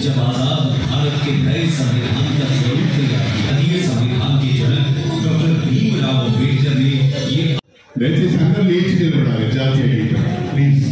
जब आजाद भारत के नए संविधान का स्वरूप तैयार किया, ये संविधान के जनक डॉक्टर भीमराव अम्बेडकर ने ये दयచేసి అందరూ లేచి నిలబడాలి జాతీయ గీతం ప్లీజ్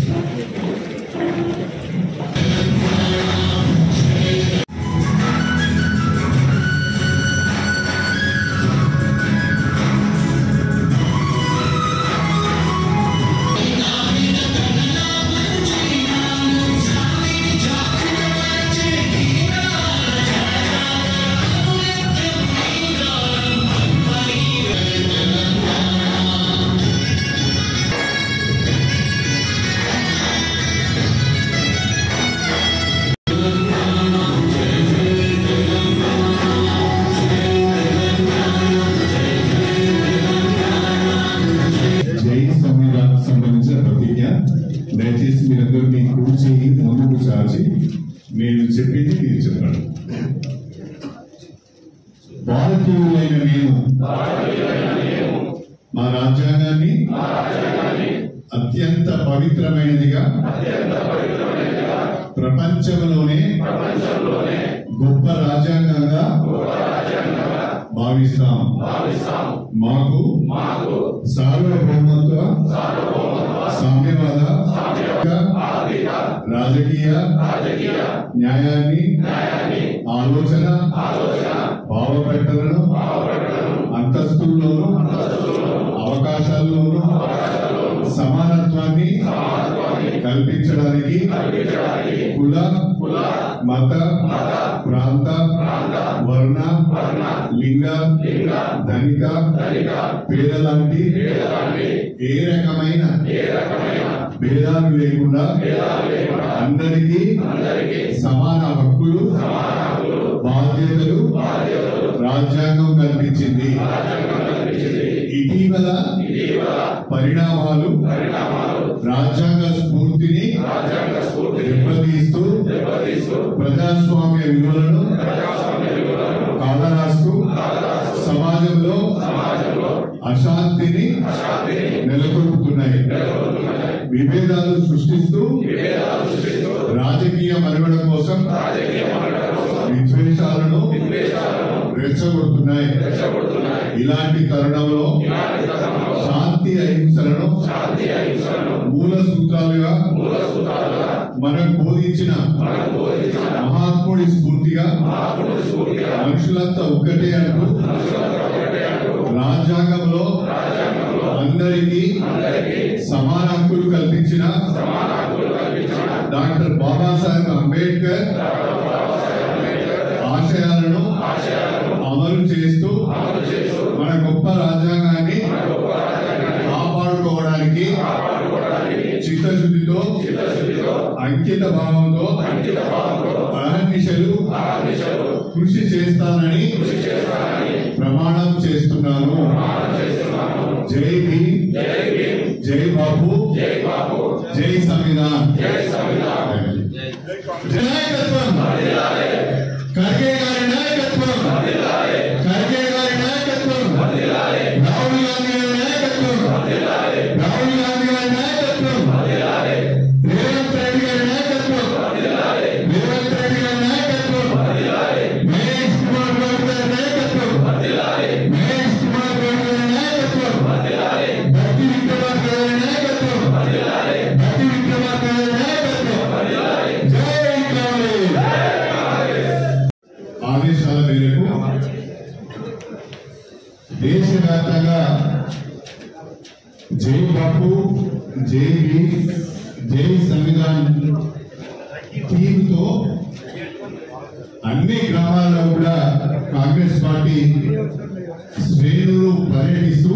దయచేసి మీరందరూ మీ కుడి చేయి ముందుకు చాచి నేను చెప్పింది మీరు చెప్పండి. భారతీయులైన మేము మా రాజ్యాంగాన్ని అత్యంత పవిత్రమైనదిగా ప్రపంచంలోనే గొప్ప రాజ్యాంగంగా భావిస్తాం. మాకు సార్వభౌమత్వ సామ్యవాద రాజకీయ న్యాయాన్ని ఆలోచన భావ ప్రకటనను అంతస్తుల్లోనూ అవకాశాల్లోనూ సమానత్వాన్ని కల్పించడానికి కుల మత ప్రాంత వర్ణ లింగ ధనిక పేద లాంటి ఏ రకమైన భేదాలు లేకుండా అందరికీ సమాన హక్కులు బాధ్యతలు రాజ్యాంగం కల్పించింది. ఇటీవల పరిణామాలు రాజ్యాంగ స్ఫూర్తిని దెబ్బతీస్తూ ప్రజాస్వామ్య విలువలను కాలరాస్తూ సమాజంలో అశాంతిని నెలకొల్పుతున్నాయి. విభేదాలు సృష్టిస్తూ రాజకీయ మనుగడ కోసం విద్వేషాలను రెచ్చగొడుతున్నాయి. ఇలాంటి తరుణంలో శాంతి అహింసలను మూల సూత్రాలుగా మనం బోధించిన మహాత్ముడి స్ఫూర్తిగా మనుషులంతా ఒక్కటే అంటూ రాజ్యాంగంలో అందరికీ సమాన హక్కులు కల్పించిన డాక్టర్ బాబాసాహెబ్ అంబేద్కర్ ఆశయాలను అమలు చేస్తూ మన గొప్ప రాజ్యాంగాన్ని కాపాడుకోవడానికి చిత్తశుద్ధితో అంకిత భావంతో అహర్నిశలు కృషి చేస్తానని ప్రమాణం చేస్తున్నాను. జై భీమ్, జై బాపు, జై సంవిధాన్. నాయకత్వం ఖర్గే గారి నాయకత్వం, ఖర్గే గారి నాయకత్వం, రాహుల్ గాంధీ గారి నాయకత్వం, రాహుల్ గాంధీ గారి నాయకత్వం, రేవంత్ రెడ్డి గారి నాయకత్వం, రేవంత్ రెడ్డి గారి నాయకత్వం, మహేష్ కుమార్ గౌడ్ గారి నాయకత్వం, మహేష్ కుమార్ గౌడ్ గారి నాయకత్వం, భక్తి విక్రమార్క గారి నాయకత్వం, భక్తి విక్రమార్క గారి నాయకత్వం. జై కాంగ్రెస్. ఆదేశాల మేరకు దేశవ్యాప్తంగా జై బాపు, జై భీమ్, జై సంవిధాన్ థీమ్తో అన్ని గ్రామాల్లో కూడా కాంగ్రెస్ పార్టీ శ్రేణులు పర్యటిస్తూ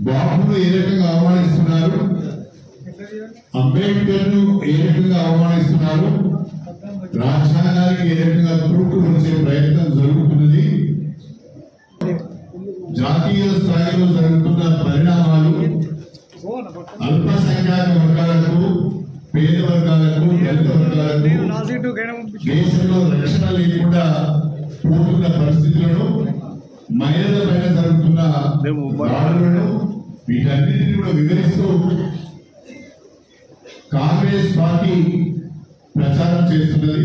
బాపును ఏ రకంగా అవమానిస్తున్నారు, అంబేద్కర్ ను ఏ రకంగా అవమానిస్తున్నారు, రాజ్యాంగానికి ఏ రకంగా తూట్లు వచ్చే ప్రయత్నం జరుగుతున్నది. జాతీయ స్థాయిలో జరుగుతున్న పరిణామాలు అల్పసంఖ్యాక వర్గాలకు, పేద వర్గాలకు, దళిత వర్గాలకు దేశంలో రక్షణ లేకుండా పోతున్న పరిస్థితులను, మహిళల పైన జరుగుతున్న దాడులను, వీటన్నిటిని కూడా వివరిస్తూ కాంగ్రెస్ పార్టీ ప్రచారం చేస్తున్నది.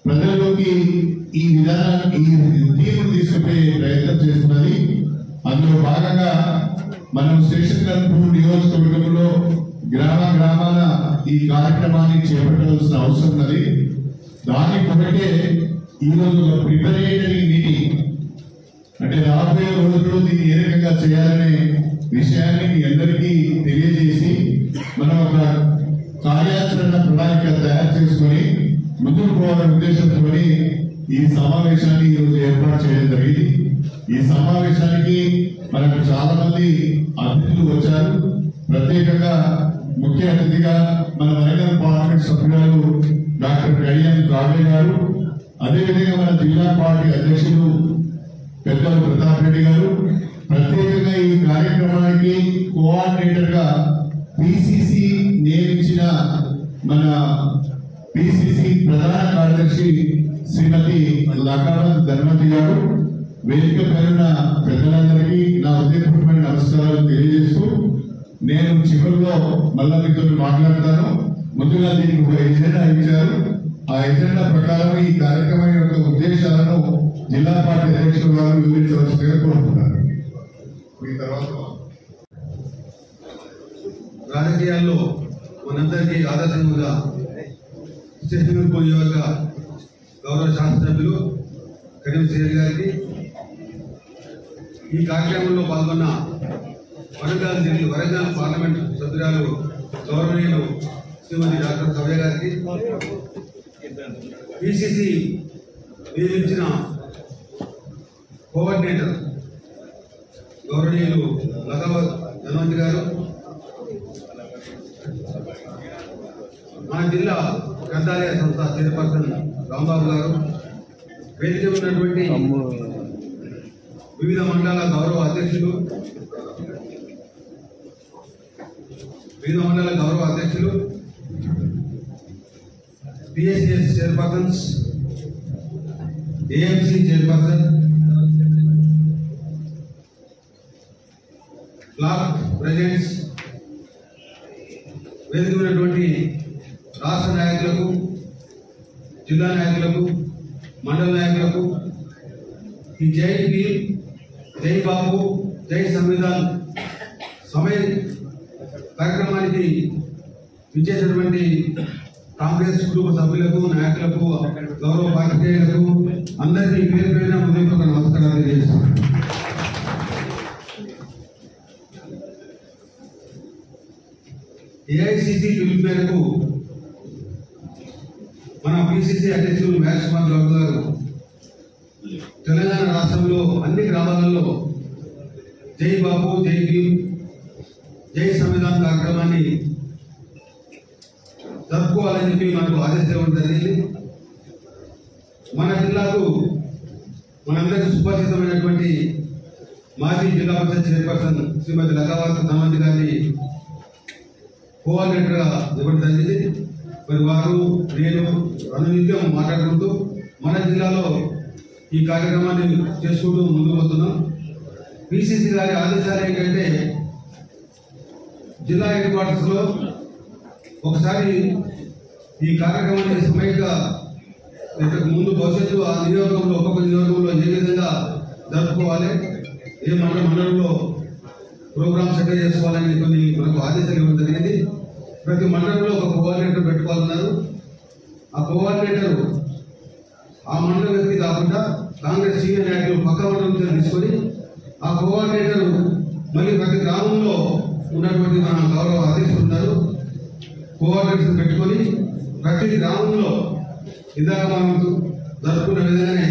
ప్రజల్లోకి ఈ విధానాన్ని ఈ తీర్పును తీసుకుపోయే ప్రయత్నం చేస్తున్నది. అందులో భాగంగా మనం స్టేషన్ కన్పూర్ నియోజకవర్గంలో గ్రామాన ఈ కార్యక్రమాన్ని చేపట్టవలసిన అవసరం ఉన్నది. దాని కొరకే ఈరోజు ప్రిపరేటరీ మీటింగ్, అంటే రాబోయే రోజుల్లో దీన్ని ఏ రకంగా చేయాలనే విషయాన్ని మీ అందరికీ తెలియజేసి మనం ఒక కార్యాచరణ ప్రణాళిక తయారు చేసుకొని ముందుకు పోవాలనే ఉద్దేశంతో ఈ సమావేశాన్ని ఈరోజు ఏర్పాటు చేయడం జరిగింది. ఈ సమావేశానికి మనకు చాలా మంది అతిథులు వచ్చారు. ప్రత్యేకంగా ముఖ్య అతిథిగా మన వరంగల్ పార్లమెంట్ సభ్యురాలు డాక్టర్ కళ్యాణ్ కావ్య గారు, అదేవిధంగా మన జిల్లా పార్టీ అధ్యక్షులు పెద్దలు ప్రతాప్ రెడ్డి గారు, ప్రత్యేకంగా ఈ కార్యక్రమానికి కోఆర్డినేటర్ గా పిసిసి నియమించిన మన పిసిసి ప్రధాన కార్యదర్శి శ్రీమతి లకావత్ ధర్మతి గారు, వేదిక పేరున్న పెద్దలందరికీ నా హృదయపూర్వకమైన నమస్కారాలు తెలియజేస్తూ నేను చివరిలో మళ్ళా మీతో మాట్లాడతాను. ముందుగా దీనికి ఒక ఎజెండా ఇచ్చారు. ఆ ఎజెండా ప్రకారం ఈ కార్యక్రమం యొక్క ఉద్దేశాలను జిల్లా పార్టీ అధ్యక్షులు గారు వివరించవలసిందిగా కోరుతున్నారు. మీ తర్వాత రాజకీయాల్లో మనందరికీ ఆదర్శంగా స్టేషన్ నియోజక గౌరవ శాసనసభ్యులు కరీం శ్రీ గారికి, ఈ కార్యక్రమంలో పాల్గొన్న వరంగల్ పార్లమెంట్ సభ్యురాలు గౌరవనీయులు శ్రీమతి డాక్టర్ కావ్య గారికి, పిసిసి నియమించిన కోఆర్డినేటర్ గౌరవనీయులు లకావత్ ధర్మతి గారు, మన జిల్లా గ్రంథాలయ సంస్థ చైర్పర్సన్ రాంబాబు గారు, వేదిక ఉన్నటువంటి వివిధ మండలాల గౌరవ అధ్యక్షులు, PSCS chairpersons, AMC chairperson, block presidents, వేదిక ఉన్నటువంటి రాష్ట్ర నాయకులకు, జిల్లా నాయకులకు, మండల నాయకులకు, ఈ జై భీమ్, జై బాబు, జై సంవిధాన్ సమయ కార్యక్రమానికి ఇచ్చేటటువంటి కాంగ్రెస్ కుటుంబ సభ్యులకు, నాయకులకు, గౌరవ పాత్రికేయులకు అందరికీ పేరు పేరున హృదయపూర్వక నమస్కారాలు తెలియజేస్తున్నాను. ఏఐసిసి పిలుపు మేరకు మన పిసిసి అధ్యక్షులు మహేష్ కుమార్ గౌడ్ గారు తెలంగాణ రాష్ట్రంలో అన్ని గ్రామాలలో జై బాబు, జై భీమ్, జై సంవిధాన్ కార్యక్రమాన్ని జరుపుకోవాలని చెప్పి మనకు ఆదేశించడం జరిగింది. మన జిల్లాకు మనందరికీ సుపరిచితమైనటువంటి మాజీ జిల్లా పరిషత్ చైర్పర్సన్ శ్రీమతి లకావత్ ధర్మతి గారిని కోఆర్డినేటర్ గా ఇవ్వడం జరిగింది. మరి వారు నేను అనునిత్యం మాట్లాడుకుంటూ మన జిల్లాలో ఈ కార్యక్రమాన్ని చేసుకుంటూ ముందుకు పోతున్నాం. పిసిసి గారి ఆదేశాలు ఏంటంటే జిల్లా హెడ్ క్వార్టర్స్ లో ఒకసారి ఈ కార్యక్రమాన్ని సమయంగా ముందు భవిష్యత్తు ఆ నియోజకంలో ఒక్కొక్క నియోజకంలో ఏ విధంగా జరుపుకోవాలి, ఏ మండలంలో ప్రోగ్రామ్ సెటిల్ చేసుకోవాలని కొన్ని మనకు ఆదేశాలు ఇవ్వడం జరిగింది. ప్రతి మండలంలో ఒక కోఆర్డినేటర్ పెట్టుకోవాలన్నారు. ఆ కోఆర్డినేటర్ ఆ మండల వ్యక్తి కాకుండా కాంగ్రెస్ సీనియర్ నాయకులు పక్క మండలం తీసుకొని ఆ కోఆర్డినేటర్ మళ్ళీ ప్రతి గ్రామంలో ఉన్నటువంటి మన గౌరవ అధ్యక్షులు ఉన్నారు, కోఆర్డినేటర్స్ పెట్టుకొని ప్రతి గ్రామంలో ఇందాక మనం జరుపుకున్న విధంగానే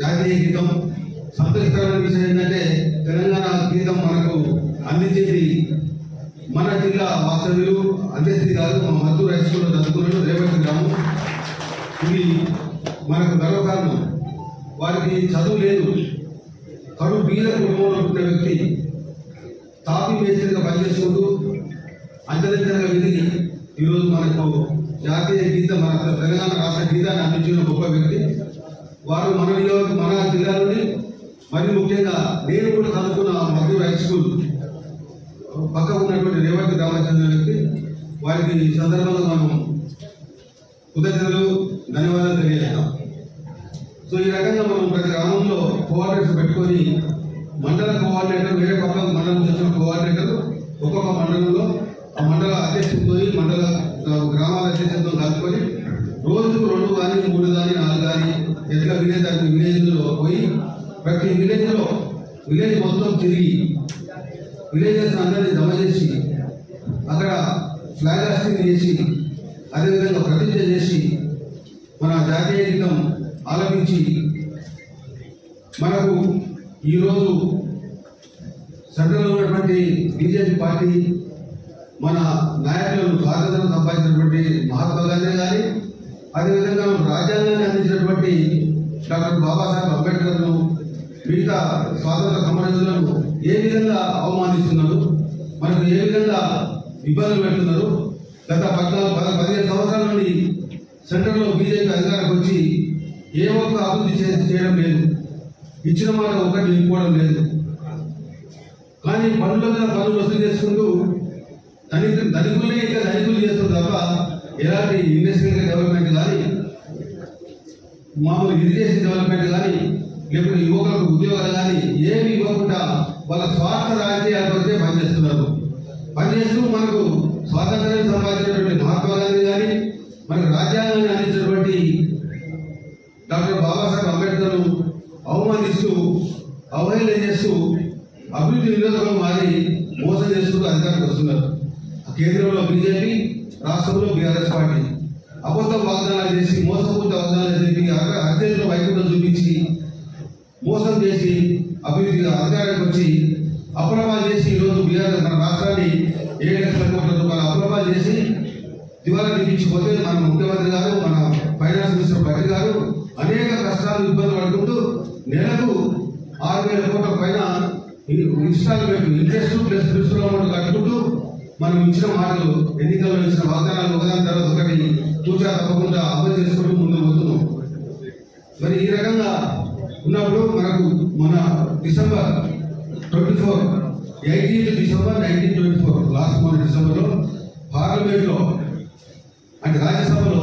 జాతీయ గీతం, సంతోషకరమైన విషయం ఏంటంటే తెలంగాణ గీతం మనకు అందించేది మన జిల్లా వాస్తవ్యులు అందేశ్రీ గారు మా మద్దూరు హై స్కూల్లో చదువుకున్నాడు, రేపటి గ్రామం. ఇది మనకు గర్వకారణం. వారికి చదువు లేదు, కడు బీద కుటుంబంలో పుట్టిన వ్యక్తి తాపీ మేస్త్రిగా పనిచేసుకుంటూ అంచెలంచెలుగా ఎదిగి ఈరోజు మనకు జాతీయ గీతం, మన తెలంగాణ రాష్ట్ర గీతాన్ని అందించిన గొప్ప వ్యక్తి వారు. మన జిల్లా నుండి మరి ముఖ్యంగా నేను కూడా చదువుకున్న మద్దూరు హై స్కూల్ పక్క ఉన్నటువంటి రేవతి గ్రామానికి చెందిన వ్యక్తి. వారికి ఈ సందర్భంగా మనం కృతజ్ఞతలు ధన్యవాదాలు తెలియజేస్తాం. సో ఈ రకంగా మనం ప్రతి గ్రామంలో కోఆర్డినేటర్స్ పెట్టుకొని మండల కోఆర్డినేటర్ వేరే పక్క మండలం వచ్చిన కోఆర్డినేటర్ ఒక్కొక్క మండలంలో ఆ మండల అధ్యక్షులతో మండల గ్రామాల అధ్యక్షులతో కలుపుకొని రోజుకు 2 కానీ 3 కానీ 4 కానీ ఎట్లా విలేజ్లో పోయి ప్రతి విలేజ్ మొత్తం తిరిగి విలేజెస్ అందరినీ జమ చేసి అక్కడ ఫ్లాగ్ హాస్టింగ్ చేసి అదేవిధంగా ప్రతిజ్ఞ చేసి మన జాతీయ గీతం ఆలపించి మనకు ఈరోజు సెంట్రల్లో ఉన్నటువంటి బీజేపీ పార్టీ మన నాయకులను స్వాతంత్రం సంపాదించినటువంటి మహాత్మా గాంధీ కానీ అదేవిధంగా రాజ్యాంగాన్ని అందించినటువంటి డాక్టర్ బాబాసాహెబ్ అంబేద్కర్ను మిగతా స్వాతంత్ర సమరయోధులను ఏ విధంగా అవమానిస్తున్నారు, మనకు ఏ విధంగా ఇబ్బందులు పెడుతున్నారు. గత 15 సంవత్సరాల నుండి సెంట్రల్లో బీజేపీ అధికారికి వచ్చి ఏ ఒక్క అభివృద్ధి చేయడం లేదు, ఇచ్చిన మాట ఒకటి నిలుపుకోవడం లేదు. కానీ పనుల మీద పనులు వసూలు చేసుకుంటూ ధనికులే ఇంకా ధనికులు చేస్తుంది తప్ప ఎలాంటి ఇండస్ట్రియల్ డెవలప్మెంట్ కానీ మామూలు ఇరిగేషన్ డెవలప్మెంట్ కానీ లేకపోతే యువకులకు ఉద్యోగాలు కానీ ఏమి ఇవ్వకుండా వాళ్ళ స్వార్థ రాజకీయాల కొరకే పనిచేస్తున్నారు. పనిచేస్తూ మనకు స్వాతంత్రాన్ని సంపాదించినటువంటి మహాత్మా గాంధీ కానీ మనకు రాజ్యాంగాన్ని అందించినటువంటి డాక్టర్ బాబాసాహెబ్ అంబేద్కర్ను అవమానిస్తూ అవహేళన చేస్తూ అభివృద్ధి నిరోధకులు మారి మోసం చేస్తూ అధికారికి వస్తున్నారు. కేంద్రంలో బీజేపీ, రాష్ట్రంలో బీఆర్ఎస్ పార్టీ అబద్ధ వాగ్దానాలు చేసి మోసపూరిత వాగ్దానాలు చెప్పి అత్యంత వైకుంఠం చూపించి మోసం చేసి అభివృద్ధిగా అధికారానికి వచ్చి అప్రమాలు చేసి ఈరోజు బీఆర్ఎస్ మన రాష్ట్రాన్ని 7 లక్షల కోట్ల రూపాయలు అప్రమాలు చేసి దివాలా తీపించిపోతే మన ముఖ్యమంత్రి గారు, మన ఫైనాన్స్ మినిస్టర్ భట్టి గారు అనేక కష్టాలు ఇబ్బందులు పడుకుంటూ నెలకు 6,000 కోట్ల పైన installment interest plus principal amount కట్టుకుంటూ మనం ఇచ్చిన మాటలు ఎన్నికల్లో ఇచ్చిన వాగ్దానాలు ఒకదాని తర్వాత ఒకటి తూచా తప్పకుండా అమలు చేసుకుంటూ ముందుకు పోతున్నాం. మరి ఈ రకంగా ఉన్నప్పుడు మనకు మన డిసెంబర్ 24 18th డిసెంబర్ 1924 లాస్ట్ మొన్న డిసెంబర్లో పార్లమెంట్లో అంటే రాజ్యసభలో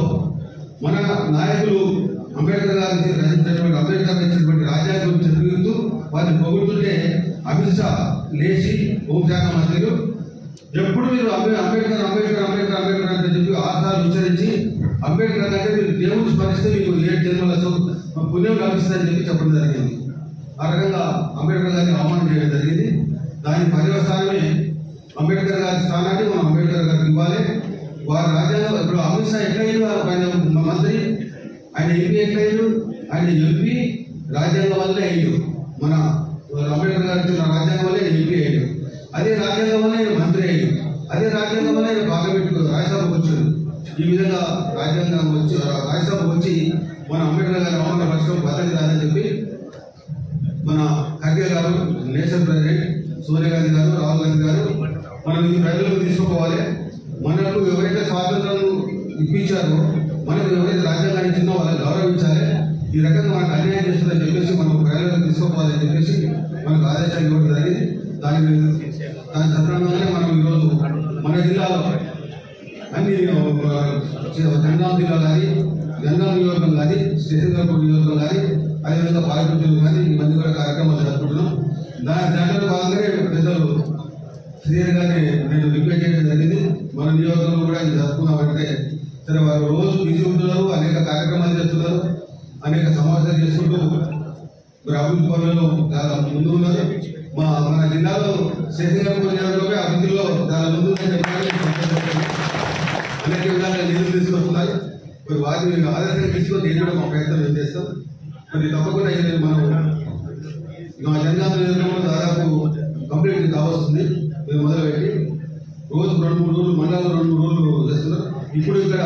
మన నాయకులు అంబేద్కర్ గారు రచించినటువంటి అంబేద్కర్ రచించినటువంటి రాజ్యాంగం చదివిస్తూ వారిని పొగుడుతుంటే అమిత్ షా లేచి హోంశాఖ మంత్రులు ఎప్పుడు మీరు అంబేద్కర్ అంబేద్కర్ అంబేద్కర్ అంబేద్కర్ అంటే చెప్పి ఆధారాలు ఉచ్చరించి అంబేద్కర్ అంటే మీరు దేవుని స్మరిస్తే మీకు 7 జన్మల పుణ్యం లభిస్తుందని చెప్పి చెప్పడం జరిగింది. ఆ రకంగా అంబేద్కర్ గారిని అవమానం చేయడం జరిగింది. దాని పర్యవసానమే అంబేద్కర్ గారి స్థానాన్ని మనం అంబేద్కర్ గారికి ఇవ్వాలి. వారి రాజ్యాంగం ఇప్పుడు అమిత్ షా ఎట్లయినా మంత్రి, ఆయన ఎంపీ ఎట్లయ్యాడు, ఆయన ఎంపీ రాజ్యాంగం వల్లే అయ్యాడు. మన అంబేద్కర్ గారి రాజ్యాంగం వల్లే ఎంపీ అయ్యాడు, అదే రాజ్యాంగం వల్ల ఆయన మంత్రి అయ్యాడు, అదే రాజ్యాంగం వల్ల ఆయన పార్లమెంట్ రాజ్యసభకు వచ్చాడు. ఈ విధంగా రాజ్యసభకు వచ్చి మన అంబేద్కర్ గారి అవమానపరచడం పద్ధతి కాదని చెప్పి మన ఖర్గే గారు, నేషనల్ ప్రెసిడెంట్ సోనియా గాంధీ గారు, రాహుల్ గాంధీ గారు మనం ఈ ప్రజలకు తీసుకోవాలి. మనకు ఎవరైతే స్వాతంత్రం ఇప్పించారో, మనకు ఎవరైతే రాజ్యాంగాన్ని ఇచ్చిందో వాళ్ళని గౌరవించాలి. ఈ రకంగా మనకు అన్యాయం చేస్తుందని చెప్పేసి మనం ప్రజలకు తీసుకోవాలని చెప్పేసి మనకు ఆదేశాలు ఇవ్వడం జరిగింది. దాని సందర్భంగానే మనం ఈరోజు మన జిల్లాలో అన్ని జనగాం జిల్లా కానీ, జనగాం నియోజకం కానీ, స్టేషన్ నియోజకం కానీ, అదేవిధంగా పాలకులు కానీ ఇవన్నీ కూడా కార్యక్రమాలు జరుపుకుంటున్నాం. దాంట్లో భాగంగానే పెద్దలు శ్రీహరి గారిని నేను రిక్వెస్ట్ చేయడం జరిగింది. మన నియోజకంలో కూడా ఇది జరుపుకున్నామంటే సరే, వారు రోజు బిజీ ఉంటున్నారు, అనేక కార్యక్రమాలు చేస్తున్నారు, అనేక సమావేశాలు చేసుకుంటూ మరి అభివృద్ధి పనులలో చాలా ముందు ఉన్నారు. మన జిల్లాలో శేషగారు నియోజకవర్గమే అభివృద్ధిలో చాలా ముందు అనేక విధాలుగా నిధులు తీసుకొస్తున్నారు. మరి వారిని ఆదర్శంగా తీసుకొని నేను కూడా మా ప్రయత్నం చేస్తాం. మరి తప్పకుండా మనం మా జనగామ నియోజకవర్గంలో దాదాపు కంప్లీట్ కావస్తుంది. మేము మొదలుపెట్టి రోజు 2-3 రోజులు మండలంలో 2-3 రోజులు చేస్తున్నారు. ఇప్పుడు ఇక్కడ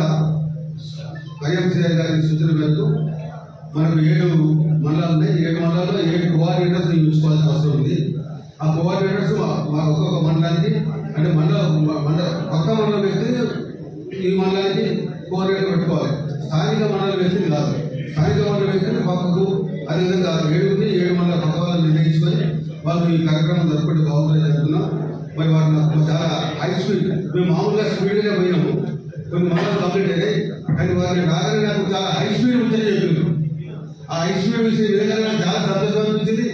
ఐఎంసీఐ గారి సూచన మేరకు మనకు 7 మండలాలు ఉన్నాయి. 7 మండలాల్లో 7 కోఆర్డినేటర్స్ ఉంచుకోవాల్సిన అవసరం ఉంది. ఆ కోఆర్డినేటర్స్ మా ఒక్కొక్క మండలానికి అంటే పక్క మండలం వ్యక్తిని ఈ మండలానికి కోఆర్డినేటర్ పెట్టుకోవాలి. స్థానిక మండల వ్యక్తిని కాదు, స్థానిక మండల వ్యక్తిని పక్కకు అదేవిధంగా 7 మండల పక్క వాళ్ళని నిర్ణయించుకొని వాళ్ళు ఈ కార్యక్రమం జరుపుకుంటే బాగుందని చెప్తున్నాం. మరి వారు నాకు చాలా హై స్పీడ్, మేము మామూలుగా స్పీడ్గానే పోయినాము, కొన్ని మండలాలు కంప్లీట్ అయ్యాయి. కానీ వారిని రాగానే నాకు చాలా హై స్పీడ్ ఉందని చెప్పింది. ఆ హై స్పీడ్ విధంగా నాకు చాలా సంతోషం అనిపించింది.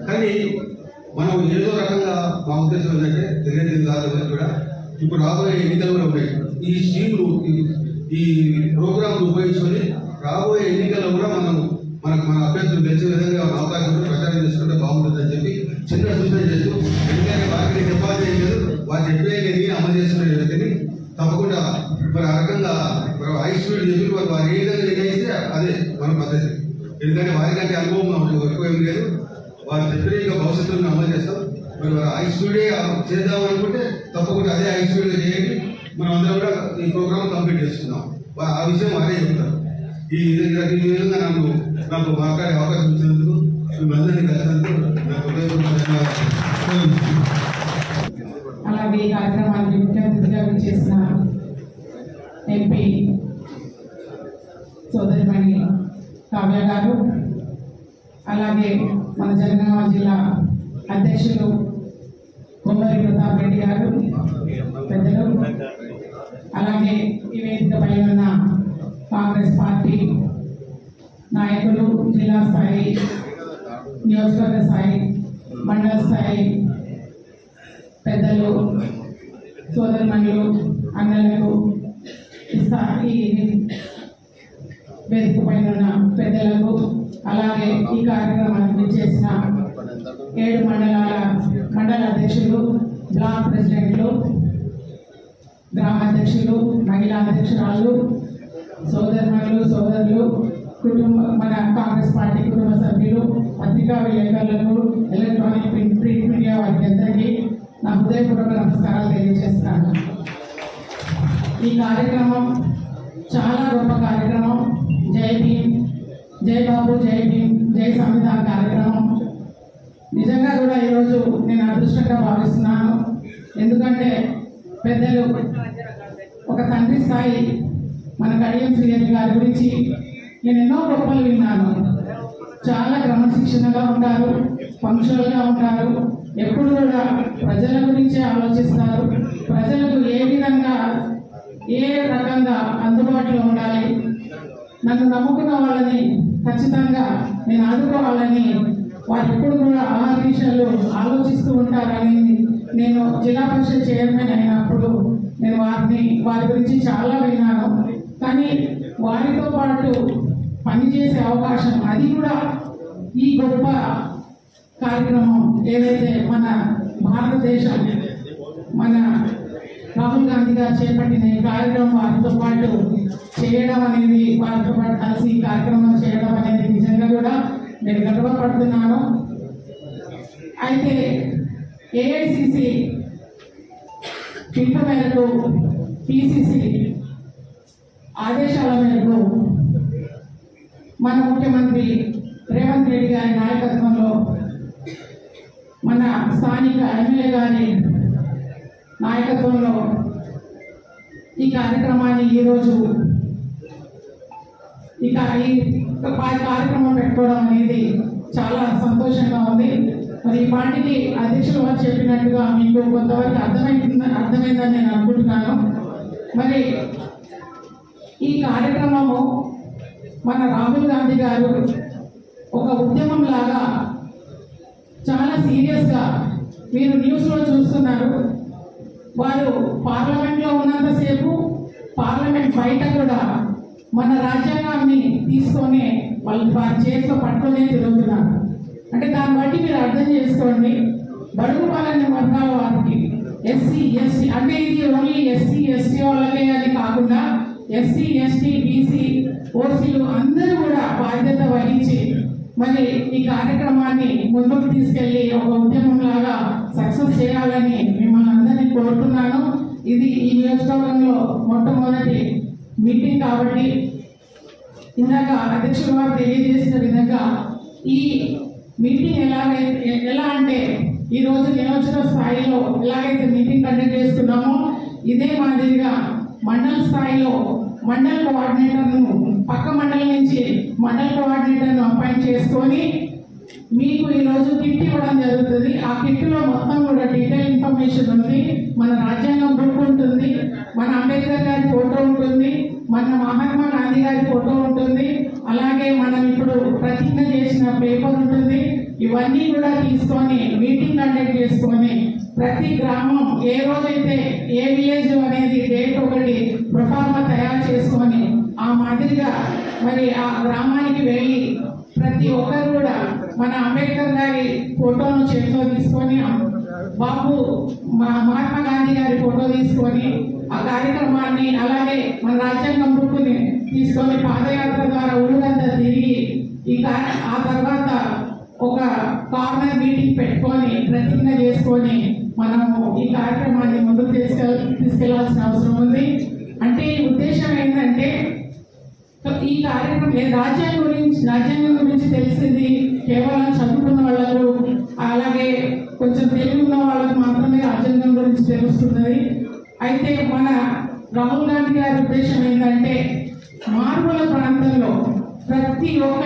కానీ మనం ఏదో రకంగా మా ఉద్దేశం ఏంటంటే తెలియదు కాదు కూడా ఇప్పుడు రాబోయే ఎన్నికలు కూడా ఉన్నాయి. ఈ స్కీములు ఈ ప్రోగ్రాంలు ఉపయోగించుకొని రాబోయే ఎన్నికల్లో కూడా మన అభ్యర్థులు గెలిచే విధంగా అవకాశం ప్రచారం చేసుకుంటే బాగుంటుందని చెప్పి చిన్న సూచన చేస్తూ ఎందుకంటే వారికి చెప్పాలి లేదు, వారు చెప్పేది అమలు చేసుకునే వ్యక్తిని తప్పకుండా మరి ఆ రకంగా హై స్పీడ్ చెప్పి వారు ఏ విధంగా నిర్ణయిస్తే అదే మన పద్ధతి. ఎందుకంటే వారికంటే అనుభవం ఎక్కువ ఏం లేదు, వారు చెప్పిన ఇక భవిష్యత్తులో అమలు చేస్తాం. మరి వారు హై స్పీడే చేద్దాం అనుకుంటే తప్పకుండా అదే హై స్పీడ్గా చేయండి, మనం అందరం కూడా ఈ ప్రోగ్రామ్ కంప్లీట్ చేసుకుందాం. ఆ విషయం వారే చెప్తారు. ఈ విధంగా నాకు మాట్లాడే అవకాశం ఇచ్చినందుకు మిమ్మల్ని కలిసినందుకు నాకు అలాగే ఈ కార్యక్రమానికి ముఖ్య అతిథిగా చేసిన ఎంపీ సోదరిమణి కావ్య గారు, అలాగే మన జనగామ జిల్లా అధ్యక్షులు కొమ్మరి ప్రతాప్ రెడ్డి గారు పెద్దలు, అలాగే ఈ వేదికపై ఉన్న కాంగ్రెస్ పార్టీ నాయకులు, జిల్లా స్థాయి, నియోజకవర్గ స్థాయి, మండల స్థాయి పెద్దలు, సోదరిమణులు, అన్నలకు, ఈ వేదికపై ఉన్న పెద్దలకు, అలాగే ఈ కార్యక్రమానికి చేసిన 7 మండల అధ్యక్షులు, బ్లాక్ ప్రెసిడెంట్లు, గ్రామ అధ్యక్షులు, మహిళా అధ్యక్షురాలు, సోదరులు, మన కాంగ్రెస్ పార్టీ కుటుంబ సభ్యులు, పత్రికా విలేకరులకు, ఎలక్ట్రానిక్ ప్రింట్ మీడియా వారికి అందరికీ నా హృదయపూర్వక నమస్కారాలు తెలియజేస్తున్నాను. ఈ కార్యక్రమం చాలా గొప్ప కార్యక్రమం. జై భీమ్, జై బాబు, జై భీమ్, జై సంవిధాన్ కార్యక్రమం. నిజంగా కూడా ఈరోజు నేను అదృష్టంగా భావిస్తున్నాను. ఎందుకంటే పెద్దలు ఒక తండ్రి స్థాయి మన కడియం శ్రీహరి గారి గురించి నేను ఎన్నో గొప్పలు విన్నాను. చాలా క్రమశిక్షణగా ఉంటారు, పంక్చువల్గా ఉంటారు, ఎప్పుడు కూడా ప్రజల గురించే ఆలోచిస్తారు. ప్రజలకు ఏ విధంగా ఏ రకంగా అందుబాటులో ఉండాలి, నన్ను నమ్ముకున్న వాళ్ళని ఖచ్చితంగా నేను ఆదుకోవాలని వారు ఎప్పుడు కూడా ఆదేశాలు ఆలోచిస్తూ ఉంటారని నేను జిల్లా పరిషత్ చైర్మన్ అయినప్పుడు నేను వారి గురించి చాలా విన్నాను. కానీ వారితో పాటు పనిచేసే అవకాశం, అది కూడా ఈ గొప్ప కార్యక్రమం ఏదైతే మన భారతదేశం మన రాహుల్ గాంధీ గారు చేపట్టిన ఈ కార్యక్రమం వారితో పాటు చేయడం అనేది, వారితో పాటు కలిసి ఈ కార్యక్రమం చేయడం అనేది నిజంగా కూడా నేను గర్వపడుతున్నాను. అయితే ఏఐసిసి పిలుపు మేరకు, పిసిసి ఆదేశాల మేరకు మన ముఖ్యమంత్రి రేవంత్ రెడ్డి గారి నాయకత్వంలో, మన స్థానిక ఎమ్మెల్యే గారి నాయకత్వంలో ఈ కార్యక్రమాన్ని ఈరోజు ఈ కార్యక్రమం పెట్టుకోవడం అనేది చాలా సంతోషంగా ఉంది. మరి ఈ పార్టీకి అధ్యక్షులు వారు చెప్పినట్టుగా మీకు కొంతవరకు అర్థమైందని నేను అనుకుంటున్నాను. మరి ఈ కార్యక్రమము మన రాహుల్ గాంధీ గారు ఒక ఉద్యమం లాగా చాలా సీరియస్గా, మీరు న్యూస్లో చూస్తున్నారు, వారు పార్లమెంట్లో ఉన్నంతసేపు పార్లమెంట్ బయట కూడా మన రాజ్యాంగాన్ని తీసుకొని వారి చేతిలో పట్టుకునే తిరుగుతున్నారు. అంటే దాన్ని బట్టి మీరు అర్థం చేసుకోండి, బడుగు బలైన వర్గాల వారికి, ఎస్సీ ఎస్టీ, అంటే ఇది ఓన్లీ ఎస్సీ ఎస్టీ వాళ్ళకే అని కాకుండా ఎస్సీ ఎస్టీ బీసీ ఓసీలు అందరూ కూడా బాధ్యత వహించి మరి ఈ కార్యక్రమాన్ని ముందుకు తీసుకెళ్లి ఒక ఉద్యమం లాగా సక్సెస్ చేయాలని మిమ్మల్ని అందరినీ కోరుతున్నాను. ఇది ఈ నియోజకవర్గంలో మొట్టమొదటి మీటింగ్ కాబట్టి ఇందాక అధ్యక్షుల వారు తెలియజేసిన విధంగా ఈ మీటింగ్ ఎలా అంటే ఈరోజు నియోజకవర్గ స్థాయిలో ఎలాగైతే మీటింగ్ కండక్ట్ చేస్తున్నామో ఇదే మాదిరిగా మండల స్థాయిలో మండల కోఆర్డినేటర్ను, పక్క మండలం నుంచి మండల కోఆర్డినేటర్ను అపాయింట్ చేసుకొని మీకు ఈరోజు కిట్ ఇవ్వడం జరుగుతుంది. ఆ కిట్లో మొత్తం కూడా డీటెయిల్ ఇన్ఫర్మేషన్ ఉంది. మన రాజ్యాంగం బుక్ ఉంటుంది, మన అంబేద్కర్ గారి ఫోటో ఉంటుంది, మన మహాత్మా గాంధీ గారి ఫోటో ఉంటుంది, అలాగే మనం ఇప్పుడు ప్రతిజ్ఞ చేసిన పేపర్ ఉంటుంది. ఇవన్నీ కూడా తీసుకొని మీటింగ్ కండక్ట్ చేసుకొని ప్రతి గ్రామం ఏ రోజైతే ఏ విలేజ్ అనేది డేట్ ఒకటి ప్రొఫార్మా తయారు చేసుకొని ఆ మాదిరిగా మరి ఆ గ్రామానికి వెళ్ళి ప్రతి ఒక్కరు కూడా మన అంబేద్కర్ గారి ఫోటోను చేతిలో తీసుకొని బాబు మహాత్మా గాంధీ గారి ఫోటో తీసుకొని ఆ కార్యక్రమాన్ని అలాగే మన రాజ్యాంగం బుక్కుని తీసుకొని పాదయాత్ర ద్వారా ఊరంతా తిరిగి ఆ తర్వాత ఒక కార్నర్ మీటింగ్ పెట్టుకొని ప్రతిజ్ఞ చేసుకొని మనము ఈ కార్యక్రమాన్ని ముందుకు తీసుకెళ్లాల్సిన అవసరం ఉంది. అంటే ఈ ఉద్దేశం ఏంటంటే ఈ కార్యక్రమం రాజ్యాంగం గురించి తెలిసింది కేవలం చదువుకున్న వాళ్ళకు అలాగే కొంచెం తెలివి ఉన్న వాళ్ళకు మాత్రమే రాజ్యాంగం గురించి తెలుస్తున్నది. అయితే మన రాహుల్ గాంధీ గారి ఉద్దేశం ఏంటంటే మారుమూల ప్రాంతంలో ప్రతి ఒక్క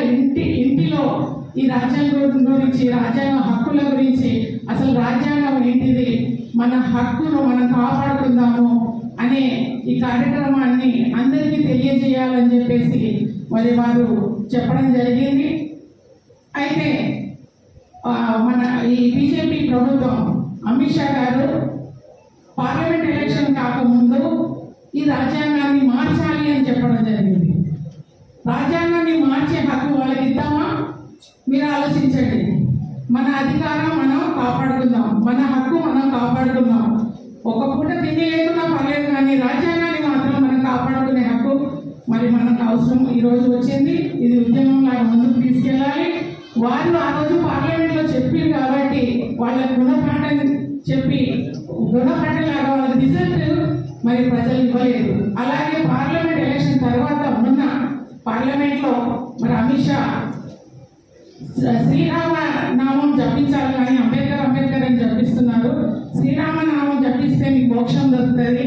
ఇంటిలో ఈ రాజ్యాంగం గురించి, రాజ్యాంగ హక్కుల గురించి, అసలు రాజ్యాంగం ఏంటిది, మన హక్కును మనం కాపాడుకుందాము అనే ఈ కార్యక్రమాన్ని అందరికీ తెలియజేయాలని చెప్పేసి మరి వారు చెప్పడం జరిగింది. అయితే మన ఈ బీజేపీ ప్రభుత్వం అమిత్ షా గారు పార్లమెంట్ ఎలక్షన్ కాకముందు ఈ రాజ్యాంగాన్ని మార్చాలి అని చెప్పడం జరిగింది. రాజ్యాంగాన్ని మార్చే హక్కు వాళ్ళకి ఇద్దామా? మీరు ఆలోచించండి. మన అధికారం మనం కాపాడుకుందాం, మన హక్కు మనం కాపాడుకుందాం. ఒక పూట తిండి లేకున్నా పర్లేదు, కానీ రాజ్యాంగాన్ని మాత్రం మనం కాపాడుకునే హక్కు మరి మనకు అవసరం ఈ రోజు వచ్చింది. ఇది ఉద్యమంలాగా ముందుకు తీసుకెళ్ళాలి. వారు ఆ రోజు పార్లమెంట్లో చెప్పారు కాబట్టి వాళ్ళ గుణపాఠం చెప్పి గుణపాఠంలాగా వాళ్ళ రిజల్ట్ మరి ప్రజలు ఇవ్వలేదు. అలాగే పార్లమెంట్ ఎలక్షన్ తర్వాత మొన్న పార్లమెంట్లో మరి అమిత్ షా శ్రీరామ నామం జపించాలి కానీ అంబేద్కర్ అని జపిస్తున్నారు. శ్రీరామ నామం జపిస్తే నీకు మోక్షం దొరుకుతుంది,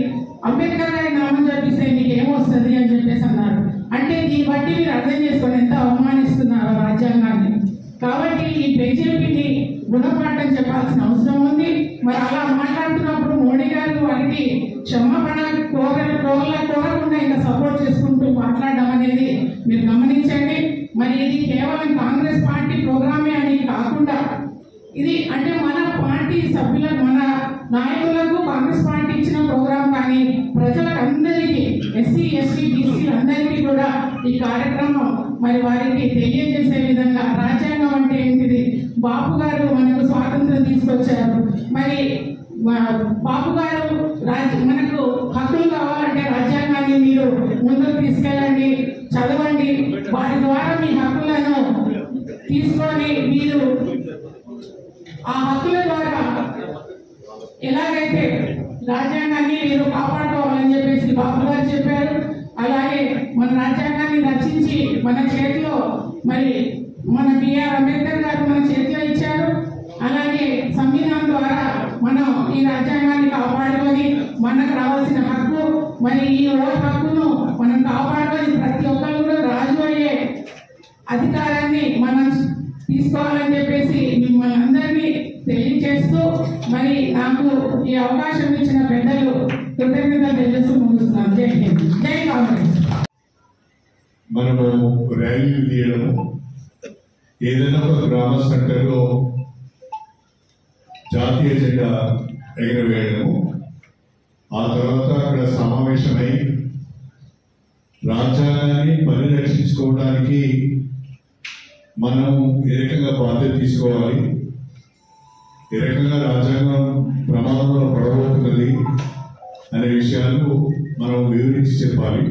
అంబేద్కర్ గారి నామం జపిస్తే నీకు ఏమొస్తుంది అని చెప్పేసి అన్నారు. అంటే దీన్ని బట్టి మీరు అర్థం చేసుకొని ఎంత అవమానిస్తున్నారు రాజ్యాంగాన్ని. కాబట్టి ఈ బీజేపీని గుణపాఠం చెప్పాల్సిన అవసరం ఉంది. మరి అలా మాట్లాడుతున్నప్పుడు మోడీ గారు వారికి క్షమాపణ కోరకుండా ఇంకా సపోర్ట్ చేసుకుంటూ మాట్లాడడం అనేది మీరు గమనించండి. మరి ఇది కేవలం కాంగ్రెస్ పార్టీ ప్రోగ్రామే అని కాకుండా ఇది అంటే మన పార్టీ సభ్యులకు, మన నాయకులకు కాంగ్రెస్ పార్టీ ఇచ్చిన ప్రోగ్రాం, కానీ ప్రజలకు అందరికీ ఎస్సీ ఎస్టీ బీసీ అందరికీ కూడా ఈ కార్యక్రమం మరి వారికి తెలియజేసే విధంగా రాజ్యాంగం అంటే ఏంటిది, బాపు గారు మనకు స్వాతంత్రం తీసుకొచ్చారు. మరి బాపు గారు మనకు హక్కులు కావాలంటే రాజ్యాంగాన్ని మీరు ముందుకు తీసుకెళ్ళండి, చదవండి. వాటి ద్వారా మీ హక్కులను తీసుకొని మీరు ఆ హక్కుల ద్వారా ఎలాగైతే రాజ్యాంగాన్ని మీరు కాపాడుకోవాలని చెప్పేసి బాబు గారు చెప్పారు. అలాగే మన రాజ్యాంగాన్ని రచించి మన చేతిలో మరి మన బిఆర్ అంబేద్కర్ గారు మన చేతిలో ఇచ్చారు. అలాగే సంవిధానం ద్వారా మనం ఈ రాజ్యాంగాన్ని కాపాడుకొని మనకు రావాల్సిన హక్కు మరి ఈ ఓటు హక్కును మనం కాపాడుకొని ప్రతి ఒక్కరు కూడా రాజు అయ్యే అధికారాన్ని మనం తీసుకోవాలని చెప్పేసి మిమ్మల్ని అందరినీ తెలియజేస్తూ మరి నాకు ఈ అవకాశం ఇచ్చిన పెద్దలు కృతజ్ఞతలు తెలియజేస్తూ ముగిస్తున్నాను. జై హింద్, జై కాంగ్రెస్. మనము ర్యాలీలు తీయడము, ఏదైనా ఒక గ్రామ సెంటర్లో జాతీయ జెండా ఎగరవేయడము, ఆ తర్వాత అక్కడ సమావేశమై రాజ్యాంగాన్ని పరిరక్షించుకోవడానికి మనం ఏ రకంగా బాధ్యత తీసుకోవాలి, ఏ రకంగా రాజ్యాంగం ప్రమాదంలో పడబోతున్నది అనే విషయాలు మనం వివరించి చెప్పాలి.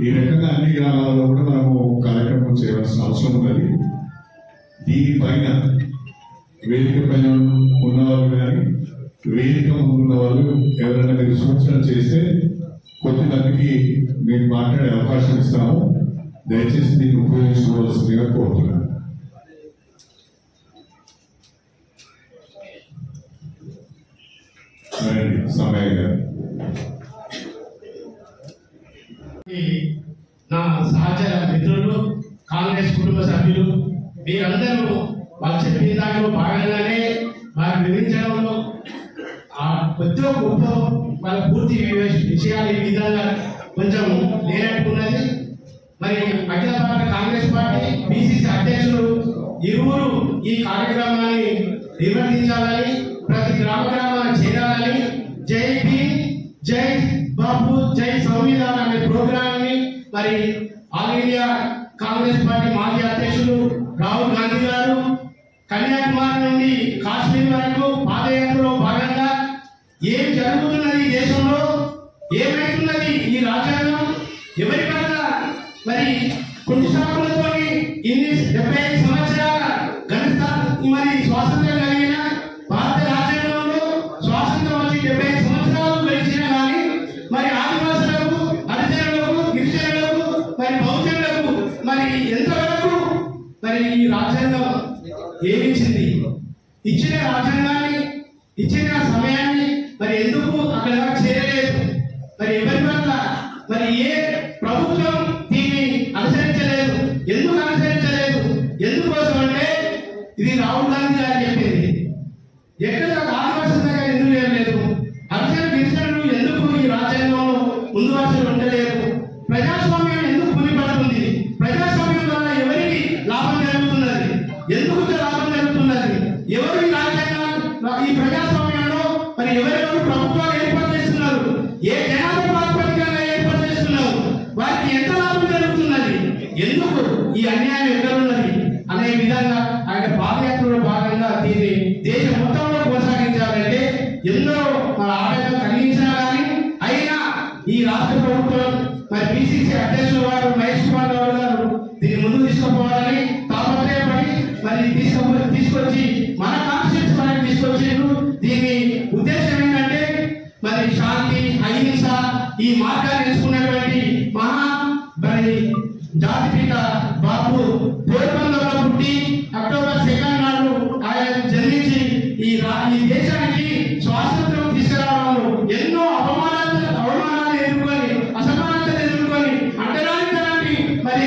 ఈ రకంగా అన్ని గ్రామాలలో కూడా మనము కార్యక్రమం చేయవలసిన అవసరం ఉన్నది. దీనిపైన వేదిక పైన ఉన్నవాళ్ళు కానీ వేదిక ముందున్న వాళ్ళు ఎవరైనా మీరు సూచన చేస్తే కొద్దిమందికి మీరు మాట్లాడే అవకాశం ఇస్తాము. దయచేసి దీన్ని ఉపయోగించుకోవాల్సిందిగా కోరుతున్నాను. సమయ గారు, నా సహచర మిత్రులు, కాంగ్రెస్ కుటుంబ సభ్యులు, మీరందరూ వాళ్ళు చెప్పిన దాంట్లో భాగంగానే వారు వివరించడంలో కొద్దిగా గొప్ప వాళ్ళ పూర్తి విషయాలు ఈ విధంగా కొంచెం లేనట్టున్నది. మరి అఖిల భారత కాంగ్రెస్ పార్టీ పిసిసి అధ్యక్షులు ఇరువురు ఈ కార్యక్రమాన్ని నిర్వర్తించాలని, ప్రతి గ్రామాన చేరాలని, జై భీమ్ జై బాపు జై సంవిధాన్ అనే ప్రోగ్రామ్ ని మరి ఆల్ ఇండియా కాంగ్రెస్ పార్టీ మాజీ అధ్యక్షులు రాహుల్ గాంధీ గారు కన్యాకుమారి నుండి కాశ్మీర్ వరకు పాదయాత్రలో భాగంగా ఏం జరుగుతున్నది దేశంలో, ఏమైతున్నది ఈ రాజ్యాంగం, ఎవరి వల్ల మరి కొన్ని శాఖలతో ఇన్ని 75 సంవత్సరాల ఘనత మరి స్వాతంత్రం కలిగిన భారత రాజ్యాంగంలో స్వాతంత్రం వచ్చి 75 సంవత్సరాలు గడిచినా కానీ మరి ఆదివాసులకు, హరిజనులకు, గిరిజనులకు, మరి బౌద్ధులకు మరి ఎంతవరకు మరి ఈ రాజ్యాంగం ఏమిచ్చింది? ఇచ్చిన రాజ్యాంగాన్ని, ఇచ్చిన సమయాన్ని మరి ఎందుకు అక్కడ చేరలేదు? మరి ఎవరి వల్ల, మరి ఏ ప్రభుత్వం దీన్ని అనుసరించలేదు? ఎందుకు అనుసరించలేదు? ఎందుకోసం అంటే ఇది రాహుల్ గాంధీ గారు చెప్పింది. ఎక్కడ ఆదివాసుల దగ్గర ఎందుకు లేదు? హరిజన గిరిజనులు ఎందుకు ఈ రాజ్యాంగంలో ముందు వరుసలు ఉండలేరు? ప్రజాస్వామ్యం ఎందుకు పులిపడుతుంది? ప్రజాస్వామ్యం వల్ల ఎవరికి లాభం జరుగుతున్నది? ఎందుకు లాభం జరుగుతున్నది? ఎవరు ఈ రాజ్యాంగం, ఈ ప్రజాస్వామ్యంలో మరి ఎవరెవరు ప్రభుత్వాలు ఏర్పాటు చేస్తున్నారు? ఏ జనాభా ప్రాతిపదికగా ఏర్పాటు చేస్తున్నారు? వారికి ఎంత లాభం జరుగుతున్నది? ఎందుకు ఈ అన్యాయం ఎక్కడున్నది అనే విధంగా ఆయన పాదయాత్రలో భాగంగా దీన్ని దేశ మొత్తంలో కొనసాగించాలంటే ఎందరో మన ఆవేదన కలిగించినా కానీ అయినా ఈ రాష్ట్ర ప్రభుత్వం మరి పిసిసి అధ్యక్షుల వారు మహేష్ కుమార్ రావు గారు దీన్ని ముందు తీసుకుపోవాలని తాపత్రయపడి మరి తీసుకొచ్చి మన కాన్స్టిట్యూషన్ మనకి తీసుకొచ్చిండ్రు. దీని ఉద్దేశం ఏంటంటే మరి శాంతి, అహింస ఈ మార్గాన్ని ఎంచుకున్నటువంటి మహా మరి జాతిపిత బాపు పోర్బందర్లో పుట్టి అక్టోబర్ 2 నాడు ఆయన జన్మించి ఈ దేశానికి స్వాతంత్రం తీసుకురావడంలో ఎన్నో అవమానాలు ఎదుర్కొని, అసమానతలు ఎదుర్కొని, అంటరానితనాన్ని మరి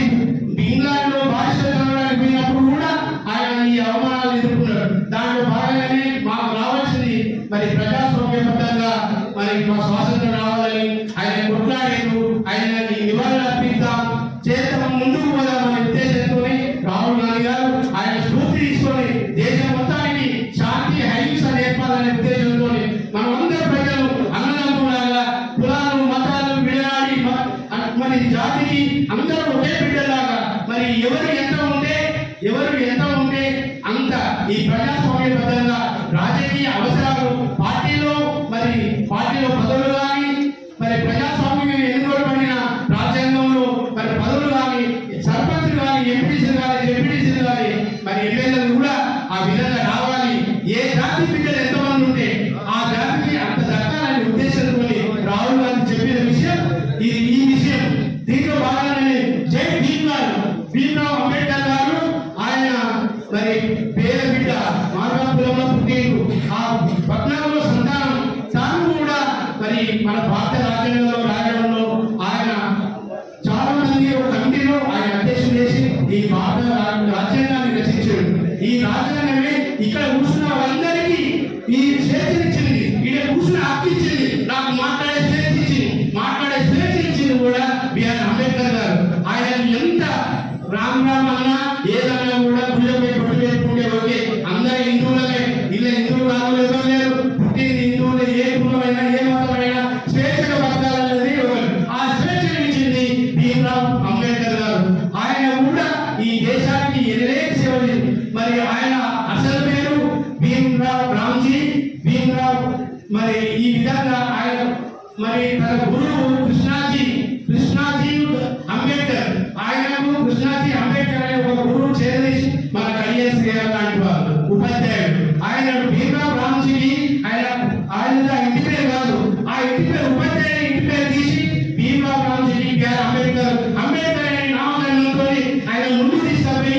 ఇంగ్లాండ్ లో బానిసత్వానికి పోయినప్పుడు కూడా ఆయన ఈ అవమానాలు ఎదుర్కొన్నారు. దాంట్లో భాగంగానే మాకు రావాల్సింది మరి ప్రజాస్వామ్యబద్ధంగా మరి మా స్వాతంత్రం రావాలని ఆయన కొట్లాడేందుకు ఆయన నివారణ అర్పిద్దాం, చేద్దాం, ముందుకు పోదామనే ఉద్దేశంతో రాహుల్ గాంధీ గారు ఆయన స్ఫూర్తి తీసుకొని దేశం మొత్తానికి శాంతి, అహింస నేర్పాలనే ఉద్దేశంతో మనమందరూ ప్రజలు అన్నదమ్ములాగా కులాలు, మతాలు విడనాడి మరి జాతికి అందరూ ఒకే బిడ్డలాగా మరి ఎవరు ఎంత ఉంటే అంత ఈ ప్రజాస్వామ్యబద్ధంగా రాజకీయ అవసరాలు పార్టీలో పదవులు కానీ మరి ప్రజాస్వామ్యం ఎన్నుకోబడిన రాజ్యాంగంలో మరి పదవులు కానీ సర్పంచులు కానీ ఎంపీటీసీలు కానీ మరి ఎమ్మెల్యేలు కూడా ఆ విధంగా రావాలి. ఏ జాతి బిడ్డలు ఎంతమంది ఉంటే ఆ జాతికి అంత దక్కాలనే ఉద్దేశంతో రాహుల్ గాంధీ చెప్పిన విషయం ఇది. ఈ విషయం దీంట్లో భాగంగానే జై భీమ్రావ్ అంబేద్కర్ గారు ఆయన మరి పేద బిడ్డ మార్గాపురంలో పుట్టిండు. ఆ 14వ సంతానం తాను కూడా మరి మన భారత రాజ్యాంగంలో రాయడంలో ఆయన చాలా మంది ఒక కమిటీలో ఆయన అధ్యక్షులు చేసి ఈ భారత రాజ్యాంగాన్ని రచించాడు. ఈ రాజ్యాంగమే ఇక్కడ కూర్చున్న వాళ్ళందరికీ ఈ స్వేచ్ఛనిచ్చింది, ఇక్కడ కూర్చున్న హక్కు ఇచ్చింది, నాకు మాట్లాడే స్వేచ్ఛ ఇచ్చింది కూడా బిఆర్ అంబేద్కర్ గారు. ఆయన ఎంత రామ్ అన్నా ఏదన్నా కూడా గుళ్ళపై పట్టు పెట్టుకుంటే ఓకే, అందరూ హిందువులమే, ఇలా హిందువులు రాములు ఎవరు లేరు, పుట్టింది హిందువులు, ఏ కులమైనా ఏ మతమైనా స్వేచ్ఛగా బతకాలనేది ఆ స్వేచ్ఛను ఇచ్చింది భీమ్రావ్ అంబేద్కర్ గారు. ఆయన కూడా ఈ దేశానికి ఎనలేని సేవలు. మరి ఆయన అసలు పేరు భీమ్రావ్ మరి ఈ విధంగా ఆయన మరి తన గురువు కృష్ణాజీ అంబేద్కర్, ఆయనకు కృష్ణాజీ అంబేద్కర్ అనే ఒక గురువు చేరేసి మన కళ్యాణ్ శ్రీరామ్ లాంటి వారు ఉపాధ్యాయుడు. ఆయన భీమ్రావ్ రామ్జీకి ఆయన ఇంటి పేరు కాదు, ఆ ఇంటి పేరు ఉపాధ్యాయుడు ఇంటి పేరు తీసి భీమ్రావ్ రామ్జీ అంబేద్కర్ అనే నామకరణంతో ఆయన ముందు తీసుకొని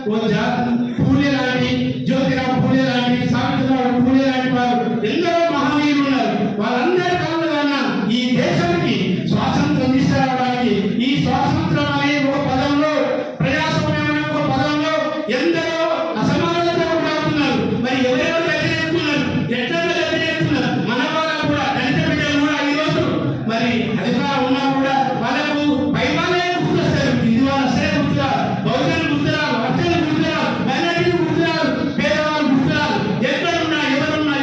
పూలే లాంటి, జ్యోతిరావు పూలే లాంటి, సావిత్రిబాయి పూలే లాంటి వారు ఎందరో మహనీయులు ఉన్నారు. వాళ్ళందరి కళ్ళు కన్నా ఈ దేశానికి స్వాతంత్రం తీసుకురావడానికి, ఈ స్వాతంత్రం అనే ఒక పదంలో, ప్రజాస్వామ్యం అనే ఒక పదంలో ఎందరో అసమానతలు ఉన్నారు. మరి ఎవరెవరు వ్యతిరేకున్నారు, ఎట్లా వ్యతిరేకున్నారు? మన వాళ్ళకు కూడా, దళిత బిడ్డలు కూడా ఈరోజు మరి అధికారం ఉన్నా కూడా వాళ్ళకు పైవాళ్ళే గుర్తొస్తారు. ఇది వాళ్ళ అసలే గుర్తురారు, బహుజనులు గుర్తురారు, వర్తలు గుర్తురారు, మైనారిటీలు గుర్తురారు, పేదవాళ్ళు గుర్తురారు. ఎక్కడున్నా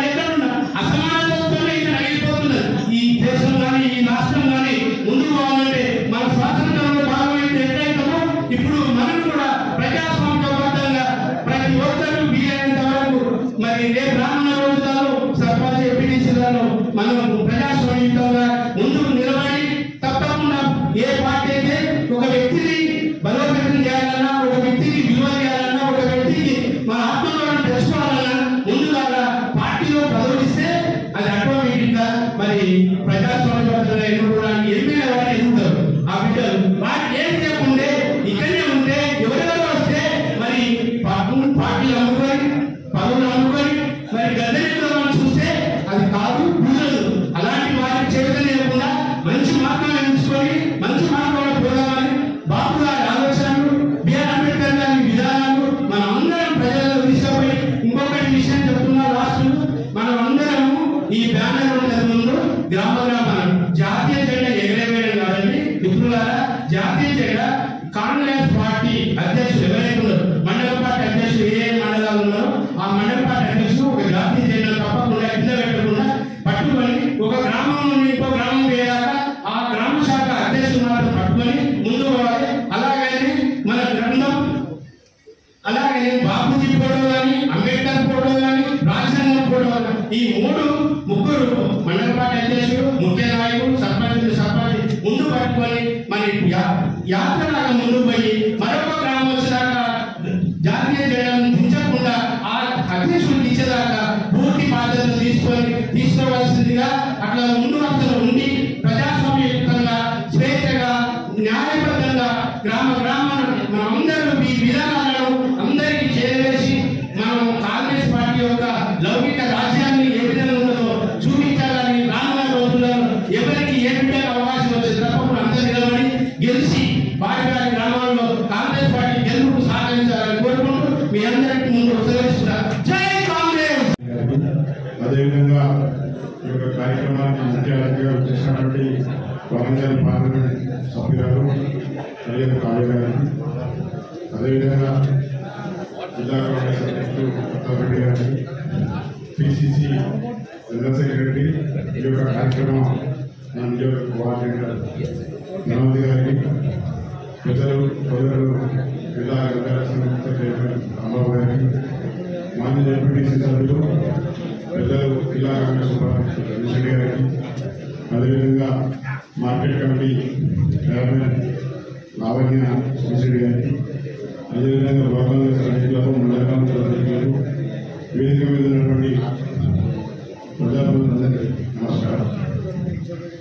ఎక్కడున్నా అసమానతలతోనే ఇది నగిలిపోతున్నారు. ఈ దేశం కానీ ఈ రాష్ట్రం కానీ ముందుకు పోవాలంటే మన స్వాతంత్రంలో భాగమైతే ఎట్లయితామో ఇప్పుడు మనం కూడా ప్రజాస్వామ్యబద్ధంగా ప్రతి ఒక్కరూ వీలైనంత వరకు మరి రేపు రానున్న రోజులలో సర్పంచ్ ఎంపీటీసీలలో మనం ప్రజాస్వామ్యంగా ముందుకు నిలబడి తప్పకుండా ఏ పార్టీ అయితే ఒక వ్యక్తిని బలోపేతం చేయాలన్నా, ఒక వ్యక్తికి విలువ చేయాలన్నా, ఒక వ్యక్తికి మన ఆత్మగౌరవం తెచ్చుకోవాలన్నా ముందుగా పార్టీలో ప్రదర్శిస్తే అది ఆటోమేటిక్ గా మరి ప్రజాస్వామ్యబద్ధంగా ఎన్నుకోవడానికి ఎమ్మెల్యే వారు ఎన్నుతారు. ఆ బిడ్డలు వారికి ఏం చేయకుంటే ఇక్కడనే ఉంటే ఎవరెవరు వస్తే మరి పార్టీలు అమ్ముకొని, పదవులు అమ్ముకొని మరి గద్దెలో చూస్తే అది కాదు, పూజలు. అలాంటి వారికి చేత లేకుండా మంచి మార్గాలు ఎంచుకొని మంచి మార్గంలో పోదామని బాబు గారి ఆలోచనలు, బిఆర్ అంబేద్కర్ గారి విధానాలు మనం అందరం ప్రజల్లో తీసుకుపోయి, ఇంకొకటి విషయం చెప్తున్నా రాష్ట్రులు, మనం అందరము ఈ బ్యానర్ ఉన్నది ముందు గ్రామ గ్రామాలు జాతీయ జెండా ఎగరేవేయడం కాదండి మిత్రులారా. జాతీయ జెండా కాంగ్రెస్ పార్టీ అధ్యక్షులు ఎవరైతే ఉన్నారో, మండల పార్టీ అధ్యక్షులు ఏ మండలాలు ఉన్నారో ఆ మండల పార్టీ అధ్యక్షులు ఒక జాతీయ జెండా తప్పకుండా కింద పెట్టకుండా పట్టుకొని ఒక గ్రామం నుండి ఇంకో గ్రామం వేయాక ఆ గ్రామ శాఖ అధ్యక్షులు మాత్రం పట్టుకొని ముందు పోవాలి. అలాగని మన గ్రంథం, అలాగని బాపూజీ ఫోటో కానీ, అంబేద్కర్ ఫోటో కానీ, రాజ్యాంగం ఫోటో కానీ, ఈ ముగ్గురు మండల పార్టీ అధ్యక్షులు, ముఖ్య నాయకులు, సర్పంచ్ ముందు పట్టుకొని మరి యాత్రలాగా ముందు పోయి మరొక గ్రామం వచ్చేదాకా జాతీయ జెండాను దించకుండా ఆ అధ్యక్షులు దించేదాకా పూర్తి బాధ్యతలు తీసుకోవాల్సిందిగా అట్లా ముందు వరుసలో ఉండి ప్రజాస్వామ్యయుక్తంగా, స్వేచ్ఛగా, న్యాయబద్ధంగా గ్రామాన మనం అందరూ ఈ విధానాలను అందరికీ చేరవేసి మనం కాంగ్రెస్ పార్టీ యొక్క లౌకిక రాజ్యాన్ని ఏ విధంగా ఉన్నదో చూపించాలని రానున్న రోజుల్లో ఎవరికి ఏ విధంగా అవకాశం వచ్చేది తప్పకుండా అందరూ నిలబడి గెలిచి వారి గ్రామాల్లో కాంగ్రెస్ పార్టీ గెలుపుకు సహకరించాలని కోరుకుంటూ మీ అందరికీ ముందు సెలవిస్తున్నారు. జై కాంగ్రెస్. అదేవిధంగా ఈ యొక్క కార్యక్రమాన్ని ముఖ్య అతిథిగా చేసినటువంటి వరంగల్ పార్లమెంట్ సభ్యురాలు సయ్యద్ కాళీ గారికి, అదేవిధంగా జిల్లా కాంగ్రెస్ అధ్యక్షుడు కొత్తరెడ్డి గారికి, పిసిసి జనరల్ సెక్రటరీ, ఈ యొక్క కార్యక్రమం నియోజక కోఆర్డినేటర్ నవతి గారికి, ప్రజలు సోదరులు జిల్లా సంస్థ చైర్మన్ రాంబాబు గారికి, మాజీ డిప్యూటీ సభ్యులు పెద్దలు జిల్లా కాంగ్రెస్ ఉపాధ్యక్షుడు రవిశెట్టి గారికి, అదేవిధంగా మార్కెట్ కమిటీ చైర్మన్ లావణ్య శ్రీశెట్టి గారికి, అదేవిధంగా లోకల్ సభ్యులకు, మండల కమిటీ సభ్యులకు, వేదిక మీద ఉన్నటువంటి ప్రజాప్రతినిధులందరికీ నమస్కారం.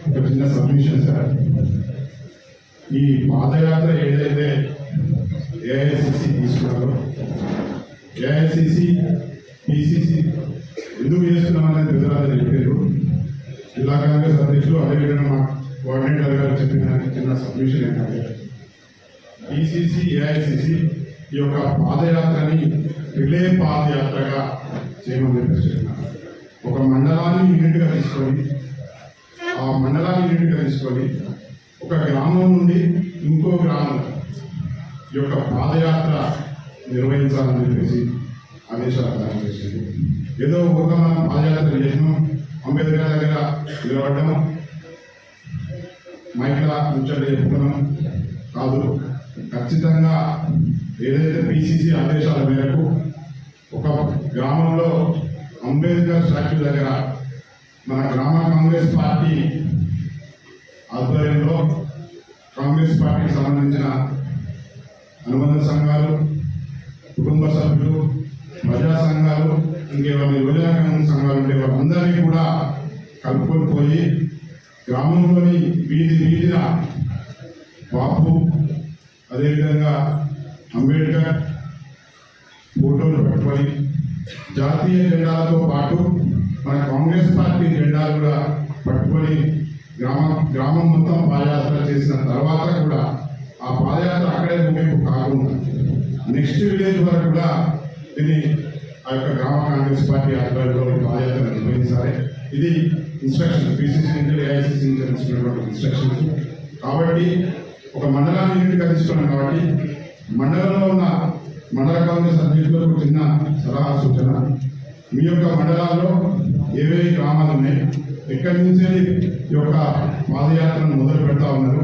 ఒక చిన్న సబ్మిషన్ సార్, ఈ పాదయాత్ర ఏదైతే ఏఐసిసి తీసుకున్నారో, ఏఐసిసి పిసిసి ఎందుకు చేస్తున్నామనేది ప్రజలందరూ చెప్పారు. జిల్లా కాంగ్రెస్ అధ్యక్షులు అదేవిధంగా మా కోఆర్డినేటర్ గారు చెప్పిన చిన్న సబ్మిషన్ ఏంటంటే, పిసిసి ఏఐసిసి ఈ యొక్క పాదయాత్రని రిలే పాదయాత్రగా చేయమని చెప్పేస్తున్నారు. ఒక మండలాన్ని యూనిట్గా తీసుకొని, ఆ మండలాన్ని యూనిట్గా తీసుకొని ఒక గ్రామం నుండి ఇంకో గ్రామం ఈ యొక్క పాదయాత్ర నిర్వహించాలని చెప్పేసి ఆదేశాలు జారీ చేసింది. ఏదో ఒక మనం పాదయాత్ర చేసినాం, అంబేద్కర్ దగ్గర నిలబడ్డాం, మైక్లా ముచ్చట చెప్పుకున్నాం కాదు. ఖచ్చితంగా ఏదైతే పిసిసి ఆదేశాల మేరకు ఒక గ్రామంలో అంబేద్కర్ స్టాచ్యూ దగ్గర మన గ్రామ కాంగ్రెస్ పార్టీ ఆధ్వర్యంలో కాంగ్రెస్ పార్టీకి సంబంధించిన అనుబంధ సంఘాలు, కుటుంబ సభ్యులు, ప్రజా సంఘాలు, ఇంకేమైనా యువజన సంఘాలు ఉంటే వాళ్ళందరినీ కూడా కలుపుకొని పోయి గ్రామంలోని వీధిన బాపు, అదేవిధంగా అంబేద్కర్, ఫోటోలు పట్టుకొని జాతీయ జెండాలతో పాటు మన కాంగ్రెస్ పార్టీ జెండాలు కూడా పట్టుకొని గ్రామం మొత్తం పాదయాత్ర చేసిన తర్వాత కూడా ఆ పాదయాత్ర అక్కడే ముగింపు కాకుండా నెక్స్ట్ విలేజ్ వరకు కూడా దీన్ని ఆ యొక్క గ్రామ కాంగ్రెస్ పార్టీ ఆధ్వర్యంలో పాదయాత్ర నిర్వహించాలి. ఇది ఇన్స్ట్రక్షన్స్ పిసిసి నుంచి ఏఐసిసి నుంచి ఇచ్చినటువంటి ఇన్స్ట్రక్షన్స్. కాబట్టి ఒక మండలాన్ని యూనిట్గా తీసుకున్నాం కాబట్టి మండలంలో ఉన్న మండల కాంగ్రెస్ అధ్యక్షులకు చిన్న సలహా సూచన. మీ యొక్క మండలాల్లో ఏవేవి గ్రామాలు ఉన్నాయి, ఎక్కడి నుంచి ఈ యొక్క పాదయాత్రను మొదలు పెడతా ఉన్నారు,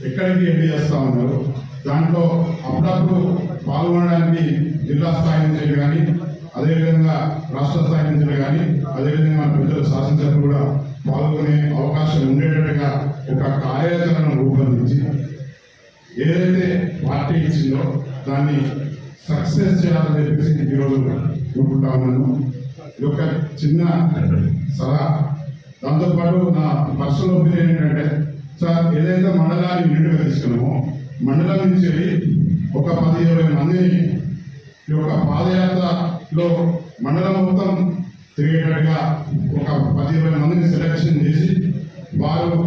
ఎక్కడికి ఎండి చేస్తూ ఉన్నారు, దాంట్లో అప్పుడప్పుడు పాల్గొనడానికి జిల్లా స్థాయి నుంచి కానీ అదేవిధంగా రాష్ట్ర స్థాయి నుంచి కానీ అదేవిధంగా మన పెద్దలు శాసనసభ్యులు కూడా పాల్గొనే అవకాశం ఉండేటట్టుగా ఒక కార్యాచరణ రూపొందించి ఏదైతే పార్టీ ఇచ్చిందో దాన్ని సక్సెస్ చేయాలని చెప్పేసి ఈరోజు అనుకుంటా ఉన్నాను. ఇది ఒక చిన్న సలహా. దాంతోపాటు నా పర్సనల్ ఒపీనియన్ ఏంటంటే సార్ ఏదైతే మండలాన్ని యూనిట్గా తీసుకున్నామో మండలం నుంచి ఒక 10-20 మందిని ఈ యొక్క పాదయాత్రలో మండలం మొత్తం తిరిగేటట్టుగా ఒక 10-20 మందిని సెలెక్షన్ చేసి వారు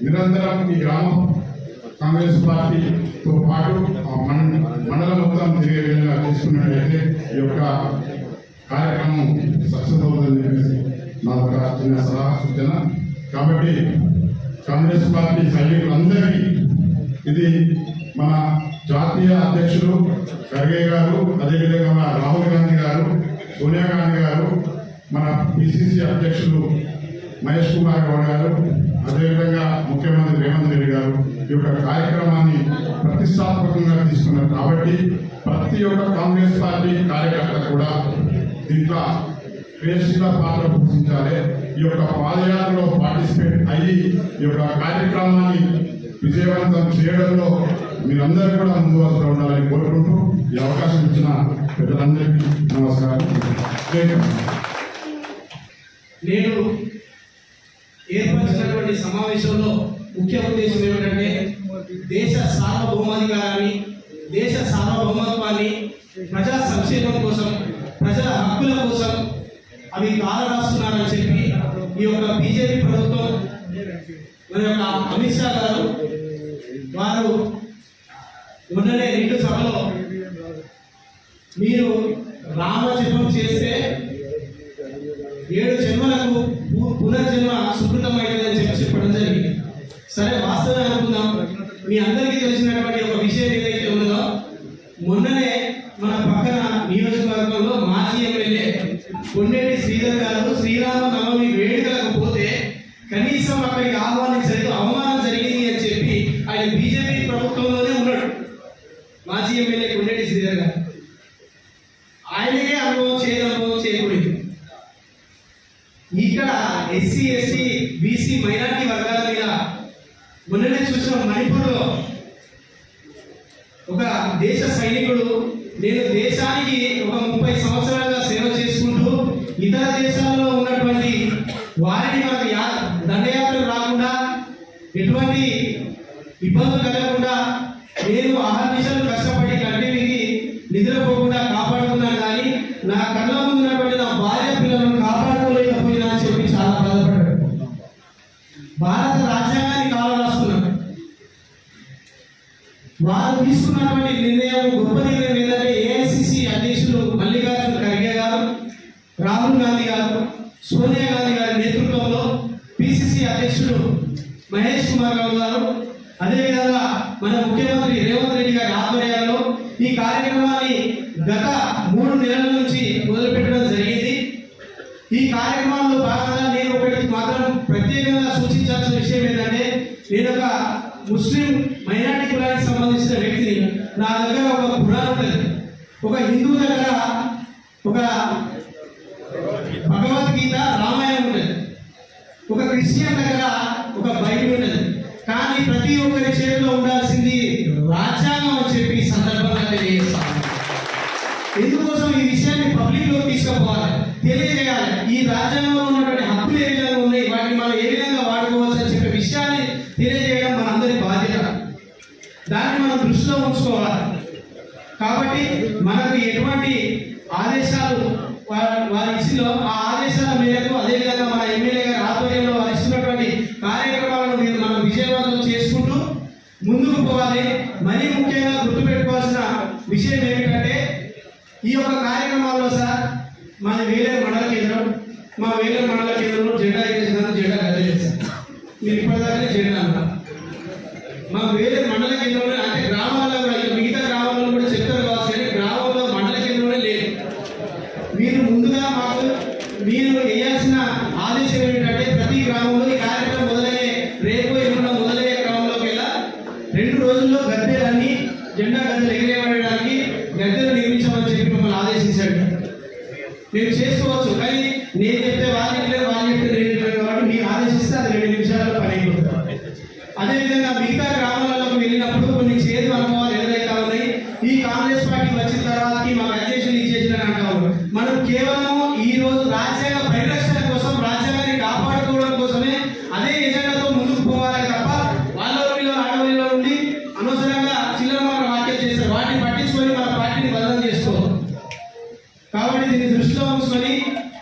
నిరంతరం ఈ గ్రామ కాంగ్రెస్ పార్టీతో పాటు మండలం మొత్తం తిరిగే విధంగా తీసుకున్నట్లయితే ఈ యొక్క కార్యక్రమం సక్సెస్ అవుతుందని చెప్పేసి నా ఒక చిన్న సలహా సూచన. కాబట్టి కాంగ్రెస్ పార్టీ సైనికులందరికీ ఇది మన జాతీయ అధ్యక్షులు ఖర్గే గారు, అదేవిధంగా మన రాహుల్ గాంధీ గారు, సోనియా గాంధీ గారు, మన పిసిసి అధ్యక్షులు మహేష్ కుమార్ గౌడ్ గారు, అదేవిధంగా ముఖ్యమంత్రి రేవంత్ రెడ్డి గారు ఈ యొక్క కార్యక్రమాన్ని ప్రతిష్టాత్మకంగా తీసుకున్నారు. కాబట్టి ప్రతి ఒక్క కాంగ్రెస్ పార్టీ కార్యకర్త కూడా దీంట్లో క్రియాశీల పాత్ర పోషించాలి. ఈ యొక్క పాదయాత్రలో పార్టిసిపేట్ అయ్యి ఈ యొక్క కార్యక్రమాన్ని విజయవంతం చేయడంలో మీరందరూ కూడా ముందు వస్తూ ఉండాలని కోరుకుంటూ ఈ అవకాశం ఇచ్చిన పెద్దలందరికీ నమస్కారం. నేను ఏర్పరిచినటువంటి సమావేశంలో ముఖ్య ఉద్దేశం ఏమిటంటే దేశ సార్వభౌమాధికారాన్ని, దేశ సార్వభౌమత్వాన్ని, ప్రజా సంక్షేమం కోసం, ప్రజల హక్కుల కోసం అవి కాలరాస్తున్నారని చెప్పి ఈ యొక్క బీజేపీ ప్రభుత్వం మన యొక్క అమిత్ షా గారు వారు మొన్ననే 2 సభలో మీరు రామజపం చేస్తే 7 జన్మలకు పునర్జన్మ సుకృతమైందని చెప్పడం జరిగింది. సరే వాస్తవం అనుకుందాం. మీ అందరికీ తెలిసినటువంటి ఒక విషయం ఏదైతే ఉన్నదో మొన్ననే మన పక్కన నియోజకవర్గంలో మాజీ ఎమ్మెల్యే కొండేటి శ్రీధర్ గారు శ్రీరామ నవమి వేడుకలకు పోతే కనీసం అక్కడికి ఆహ్వానించలేదు, అవమానం జరిగింది అని చెప్పి ఆయన బీజేపీ ప్రభుత్వంలోనే ఉన్నాడు. మాజీ ఎమ్మెల్యే కొండేటి శ్రీధర్ గారు ఆయనకే అనుభవం చేయకూడదు. ఇక్కడ ఎస్సీ ఎస్టీ బీసీ మైనారిటీ వర్గాల మీద మొన్ననే చూసిన మణిపూర్లో ఒక దేశ సైనికుడు నేను దేశానికి ఒక 30 సంవత్సరాలుగా సేవ చేసుకుంటూ ఇతర దేశాల్లో ఉన్నటువంటి వారిని మనకు దండయాత్రలు రాకుండా ఎటువంటి ఇబ్బందులు కలగకుండా నేను అహర్నిశలు కష్టపడి కంటికి నిద్రపోకుండా కాపాడుకున్నాను, కానీ నా కళ్ళ ముందు ఉన్నటువంటి నా భార్య పిల్లలను కాపాడుకోలేకపోయినా అని చెప్పి చాలా బాధపడ్డాడు. భారత రాజ్యాంగాన్ని కాలరాస్తున్నాడు. వారు తీసుకున్నటువంటి నిర్ణయం గొప్ప నిర్ణయం ఏంటంటే ఏఐసిసి అధ్యక్షులు మల్లికార్జున ఖర్గే గారు, రాహుల్ గాంధీ గారు, సోనియా గాంధీ గారి నేతృత్వంలో పిసిసి అధ్యక్షుడు మహేష్ కుమార్ గౌడ్ గారు, అదేవిధంగా మన ముఖ్యమంత్రి రేవంత్ రెడ్డి గారి ఆధ్వర్యంలో ఈ కార్యక్రమాన్ని గత 3 నెలల నుంచి మొదలుపెట్టడం జరిగింది. ఈ కార్యక్రమంలో భాగంగా నేను ఒకటి మాత్రం ప్రత్యేకంగా సూచించాల్సిన విషయం ఏంటంటే నేను ఒక ముస్లిం మైనారిటీ కులానికి సంబంధించిన వ్యక్తిని. నా దగ్గర ఒక పురాణం ఉంటుంది, ఒక హిందూ దగ్గర ఒక భగవద్గీత రామాయణం ఉంటుంది, ఒక క్రిస్టియన్ దగ్గర ఒక బైబిల్ ఉంటుంది. కానీ ప్రతి ఒక్కరి చేతిలో ఉండాల్సింది రాజ్యాంగం అని చెప్పి సందర్భంగా తెలియజేస్తాను. ఎందుకోసం ఈ విషయాన్ని పబ్లిక్ లో తీసుకుపోవాలి, తెలియజేయాలి. ఈ రాజ్యాంగంలో ఉన్నటువంటి హక్కులు ఏ విధంగా ఉన్నాయి, వాటిని మనం ఏ విధంగా వాడుకోవచ్చు అని చెప్పే విషయాన్ని తెలియజేయడం మనందరి బాధ్యత. దాన్ని మనం దృష్టిలో ఉంచుకోవాలి. కాబట్టి మనకు ఎటువంటి ఆదేశాలు వారి ఇచ్చిందో ఆ ఆదేశాల మేరకు అదేవిధంగా మన ఎమ్మెల్యే గారి ఆధ్వర్యంలో వారు ఇస్తున్నటువంటి కార్యక్రమాలను మనం విజయవంతం చేసుకుంటూ ముందుకు పోవాలి. మరీ ముఖ్యంగా గుర్తుపెట్టుకోవాల్సిన విషయం ఏమిటంటే ఈ యొక్క కార్యక్రమాల్లో సార్ మాది వేలేరు మండల కేంద్రం, మా వేలేరు మండల కేంద్రంలో జెండా ఎగరేసినారు, జెండా గద్దెలేసారు. మీరు ఇప్పటిదాకా జెండా అన్నారు. మా వేలేరు మండల కేంద్రంలో అంటే గ్రామాల్లో కూడా మిగతా గ్రామాల్లో కూడా చెప్తారు కావచ్చు, కానీ గ్రామంలో మండల కేంద్రంలో లేదు. మీరు ముందుగా మాకు మీరు వేయాల్సిన ఆదేశం ఏమిటంటే ప్రతి గ్రామంలో ఈ కార్యక్రమం మొదలయ్యే రేపు ఎల్లుండ మొదలయ్యే క్రమంలోకి వెళ్ళా 2 రోజుల్లో గద్దెలన్నీ జెండా గద్దెలు ఎగిరేయడానికి గద్దెలు నిర్మించమని చెప్పి మమ్మల్ని ఆదేశించాడు. మీరు చేసుకోవచ్చు, కానీ నేను చెప్తే వాళ్ళు చెప్తే నేను కాబట్టి మీరు ఆదేశిస్తే అది 2 నిమిషాల్లో పని అయిపోతుంది. అదేవిధంగా మిగతా గ్రామాలకు వెళ్ళినప్పుడు కొన్ని చేదు అనుభవాలు ఎదురైతా ఉన్నాయి. ఈ కాంగ్రెస్ పార్టీ వచ్చిన తర్వాత మాకు అధ్యక్షులు ఇచ్చేసిన అంటారు. మనం కేవలం ఈ రోజు రాజ్యాంగ పరిరక్షణ కోసం, రాజ్యాంగాన్ని కాపాడుకోవడం కోసమే అదే ఎజెండాతో ముందుకు పోవాలి తప్ప వాళ్ళలో ఆడవాళ్ళలో ఉండి అనవసరంగా చిల్లరమాన వ్యాఖ్యలు చేస్తారు. వాటిని పట్టించుకొని మన పార్టీని బదనం చేసుకోవాలి. కాబట్టి దీన్ని దృష్టిలో ఉంచుకొని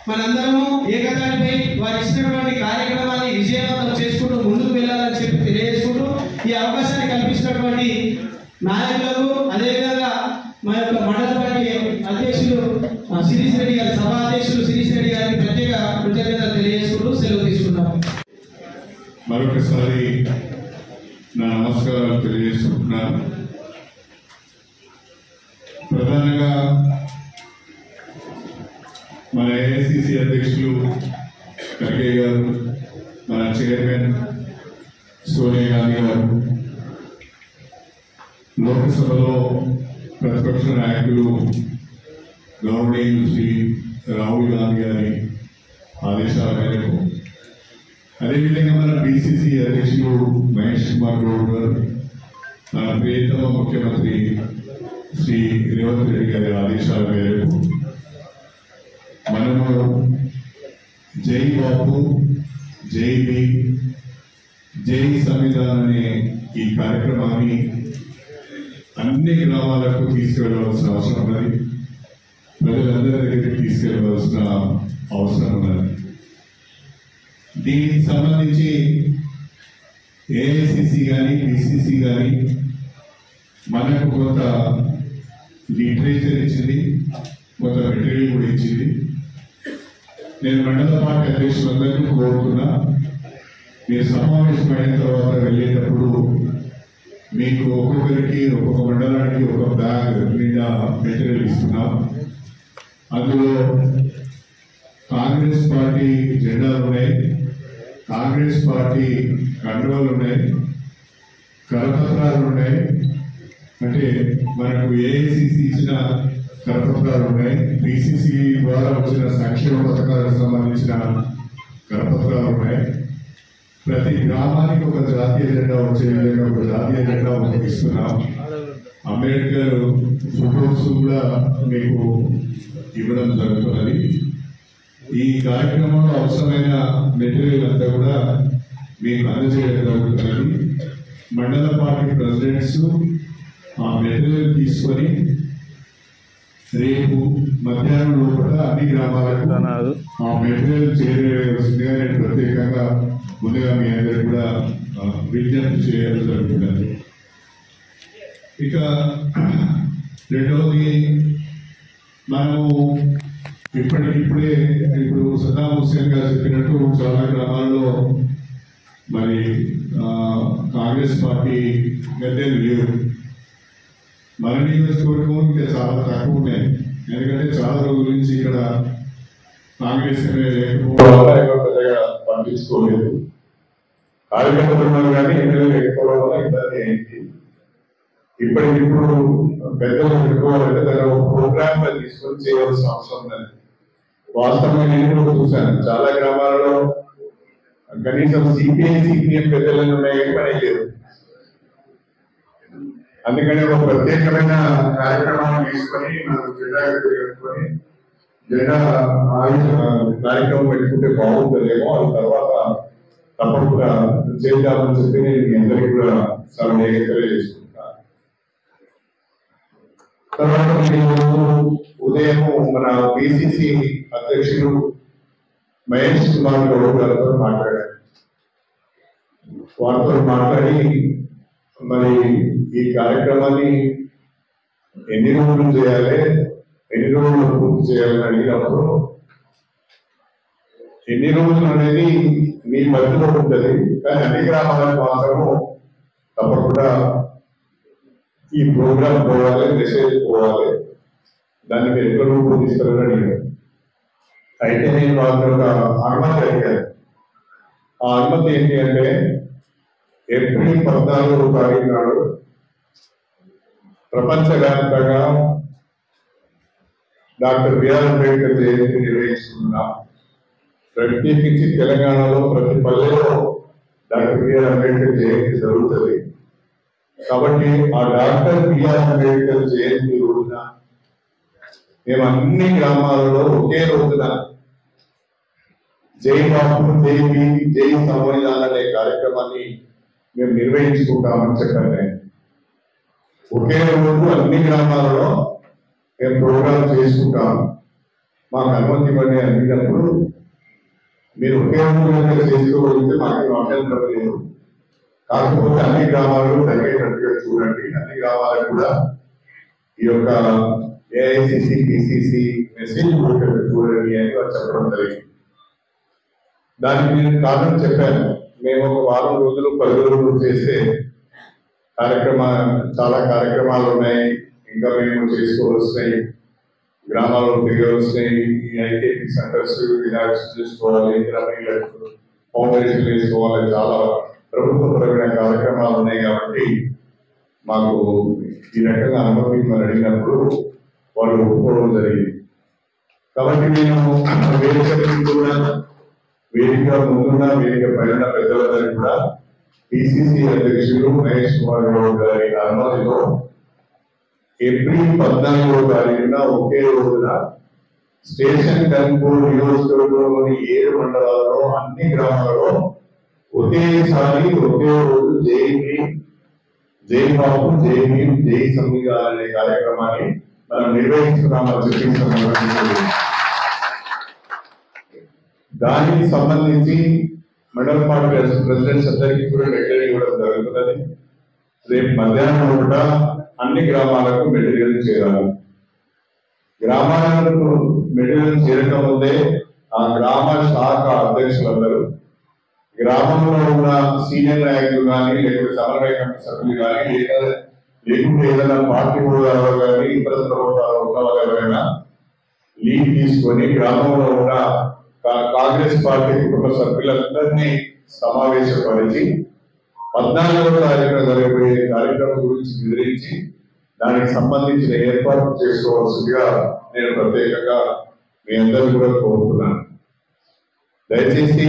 మనందరము ఏకతాటిపై వారు ఇచ్చినటువంటి కార్యక్రమాన్ని విజయవంతం చేసుకుంటూ ముందుకు వెళ్ళాలని చెప్పి తెలియజేసుకుంటూ ఈ అవకాశాన్ని కల్పించినటువంటి నాయకులకు, అదేవిధంగా మా యొక్క మండల పార్టీ అధ్యక్షులు శిరీష్ రెడ్డి గారి, సభా అధ్యక్షులు శిరీష్ రెడ్డి గారికి ప్రత్యేక కృతజ్ఞతలు తెలియజేసుకుంటూ సెలవు తీసుకుంటాము. మరొకసారి నా నమస్కారాలు తెలియజేసుకుంటున్నాను. ప్రధానంగా మన ఏఐసిసి అధ్యక్షులు ఖర్గే గారు, మన చైర్మన్ సోనియా గాంధీ గారు, లోక్సభలో ప్రతిపక్ష నాయకులు గౌరవనీయులు శ్రీ రాహుల్ గాంధీ గారి ఆదేశాల మేరకు, అదేవిధంగా మన బీసీసీ అధ్యక్షులు మహేష్ కుమార్ గౌడ్ గారు, మన ప్రియతమ ముఖ్యమంత్రి శ్రీ రేవంత్ రెడ్డి గారి ఆదేశాల మేరకు మనము జై బాపు, జై భీమ్, జై సంవిధాన్ అనే ఈ కార్యక్రమాన్ని అన్ని గ్రామాలకు తీసుకెళ్లవలసిన అవసరం ఉన్నది. ప్రజలందరి దగ్గరికి తీసుకెళ్లవలసిన అవసరం ఉన్నది. దీనికి సంబంధించి ఏఐసిసి కానీ పిసిసి కానీ మనకు కొంత లిటరేచర్ ఇచ్చింది, కొంత మెటీరియల్ కూడా ఇచ్చింది. నేను మండల పార్టీ అధ్యక్షులందరినీ కోరుతున్నా, మీరు సమావేశమైన తర్వాత వెళ్ళేటప్పుడు మీకు ఒక్కొక్కరికి ఒక్కొక్క మండలానికి ఒక బ్యాగ్ నిండా మెటీరియల్ ఇస్తున్నాం. అందులో కాంగ్రెస్ పార్టీ జెండాలు ఉన్నాయి, కాంగ్రెస్ పార్టీ కండువాలు ఉన్నాయి, కరపత్రాలు ఉన్నాయి. అంటే మనకు ఏఐసిసి ఇచ్చిన కరపత్రాలు ఉన్నాయి, పిసిసి ద్వారా వచ్చిన సంక్షేమ పథకాలకు సంబంధించిన కరపత్రాలు ఉన్నాయి. ప్రతి గ్రామానికి ఒక జాతీయ జెండా వచ్చే విధంగా ఒక జాతీయ జెండా ఉపయోగిస్తున్నాం. అంబేద్కర్ ఫోటోస్ కూడా మీకు ఇవ్వడం జరుగుతున్నది. ఈ కార్యక్రమంలో అవసరమైన మెటీరియల్ అంతా కూడా మీకు అందజేయడం జరుగుతున్నది. మండల పార్టీ ప్రెసిడెంట్స్ ఆ మెటీరియల్ తీసుకొని రేపు మధ్యాహ్నం లోపల అన్ని గ్రామాలకు ఆ మెటీరియల్ చేరవలసిందిగా నేను ప్రత్యేకంగా ముందుగా మీ అందరికీ కూడా విజ్ఞప్తి చేయడం జరుగుతున్నది. ఇక రెండవది, మనము ఇప్పటికిప్పుడే ఇప్పుడు సద్దాం హుస్సేన్ గారు చెప్పినట్టు చాలా గ్రామాల్లో మరి కాంగ్రెస్ పార్టీ గద్దెలు లేవు. మన నియోజకవర్గం ఇంకా చాలా తక్కువ ఉన్నాయి. ఎందుకంటే చాలా రోజుల నుంచి ఇక్కడ కాంగ్రెస్ పెద్దగా పట్టించుకోలేదు. కార్యకర్తలు ఉన్నారు కానీ ఎమ్మెల్యే లేకపోవడం వల్ల ఇబ్బంది అయింది. ఇప్పటికిప్పుడు పెద్దలు పెట్టుకోవాలంటే ప్రోగ్రామ్ తీసుకొని చేయవలసిన అవసరం ఉందని వాస్తవంగా నేను కూడా చూశాను. చాలా గ్రామాలలో కనీసం సిపిఎం పెద్దలను ఉన్నాయి, పని లేదు. అందుకని ఒక ప్రత్యేకమైన కార్యక్రమాన్ని తీసుకొని మనం జెండా కట్టుకొని జెండా కార్యక్రమం పెట్టుకుంటే బాగుంటుందేమో, అది తర్వాత తప్పకుండా చేద్దామని చెప్పి నేను మీ అందరికీ కూడా తెలియజేసుకుంటాను. తర్వాత ఉదయం మన పిసిసి అధ్యక్షుడు మహేష్ కుమార్ గౌడ్ గారితో మాట్లాడారు. వారితో మాట్లాడి మరి ఈ కార్యక్రమాన్ని ఎన్ని రోజులు చేయాలి, ఎన్ని రోజులు పూర్తి చేయాలని అడిగినప్పుడు ఎన్ని రోజులు అనేది మీ మధ్యలో ఉంటుంది, కానీ అన్ని గ్రామాలకు మాత్రము తప్పకుండా ఈ ప్రోగ్రాం పోవాలి, మెసేజ్ పోవాలి, దాన్ని మీరు ఎక్కడ రూపొందిస్తారని అడిగారు. అయితే నేను వాళ్ళ ఒక అనుమతి అడిగాను. ఆ అనుమతి ఏంటి అంటే ఏప్రిల్ 14వ తారీఖు నాడు ప్రపంచవ్యాప్తంగా డాక్టర్ బిఆర్ అంబేద్కర్ జయంతి నిర్వహిస్తున్నాం. ప్రత్యేకించి తెలంగాణలో ప్రతి పల్లెలో డాక్టర్ బిఆర్ అంబేద్కర్ జయంతి జరుగుతుంది. కాబట్టి ఆ డాక్టర్ బిఆర్ అంబేద్కర్ జయంతి రోజున మేము అన్ని గ్రామాలలో ఒకే రోజున జై బాపు, జై భీమ్, జై సంవిధాన్ అనే కార్యక్రమాన్ని మేము నిర్వహించుకుంటామని చెప్పాను. ఒకే రోజు అన్ని గ్రామాలలో మేము ప్రోగ్రాం చేసుకుంటాం, మాకు అనుమతి ఇవ్వండి అడిగినప్పుడు మీరు ఒకే రోజు చేసుకోగలిగితే మాకు అభ్యంతరం లేదు. కాకపోతే అన్ని గ్రామాలు తగ్గేటట్టుగా చూడండి, అన్ని గ్రామాలకు కూడా ఈ యొక్క ఏఐసిసి పిసిసి మెసేజ్ చూడండి అని చెప్పడం జరిగింది. దానికి నేను కారణం చెప్పాను. మేము ఒక వారం రోజులు 10 రోజులు చేస్తే చాలా కార్యక్రమాలు ఉన్నాయి, ఇంకా మేము చేసుకోవాల్సినవి, గ్రామాల్లో తిరగవలసినవి, ఐకేపీ సెంటర్స్ ఇనాక్షన్ చేసుకోవాలి, ఫౌండేషన్ వేసుకోవాలి, చాలా ప్రభుత్వపరమైన కార్యక్రమాలు ఉన్నాయి. కాబట్టి మాకు ఈ రకంగా అనుమతి అడిగినప్పుడు వాళ్ళు ఒప్పుకోవడం జరిగింది. కాబట్టి నేను వేదిక ముందున్న వేదిక పైన పెద్దలందరూ కూడా పిసిసి అధ్యక్షులు మహేష్ కుమార్ గౌడ్ గారి అనుమతితో ఏప్రిల్ 14వ తారీఖున ఒకే రోజున స్టేషన్ టెంపుల్ నియోజకవర్గంలోని 7 మండలాల్లో అన్ని గ్రామాలలో ఒకేసారి ఒకే రోజు జై భీమ్, జై బాపు, జై భీమ్, జై సంవిధాన్ అనే కార్యక్రమాన్ని మనం నిర్వహిస్తున్నామని చెప్పి దానికి సంబంధించి మండల పార్టీ ప్రెసిడెంట్స్ అందరికీ కూడా మెటీరియల్ ఇవ్వడం జరుగుతుంది. రేపు మధ్యాహ్నం కూడా అన్ని గ్రామాలకు మెటీరియల్ చేరాలి. గ్రామాలకు మెటీరియల్ చేరకముందే ఆ గ్రామ శాఖ అధ్యక్షులందరూ, గ్రామంలో ఉన్న సీనియర్ నాయకులు కానీ, లేకపోతే సమన్వయ కమిటీ సభ్యులు కానీ, లేకుంటే ఏదైనా పార్టీ హోదాలో కానీ ఇతర ప్రభుత్వాలు ఉన్న వాళ్ళు ఎవరైనా లీడ్ తీసుకొని గ్రామంలో ఉన్న కాంగ్రెస్ పార్టీ కుటుంబ సభ్యులందరినీ సమావేశపరిచి 14వ తారీఖున జరగబోయే కార్యక్రమం గురించి వివరించి దానికి సంబంధించిన ఏర్పాటు చేసుకోవాల్సిందిగా నేను ప్రత్యేకంగా మీ అందరూ కూడా కోరుతున్నాను. దయచేసి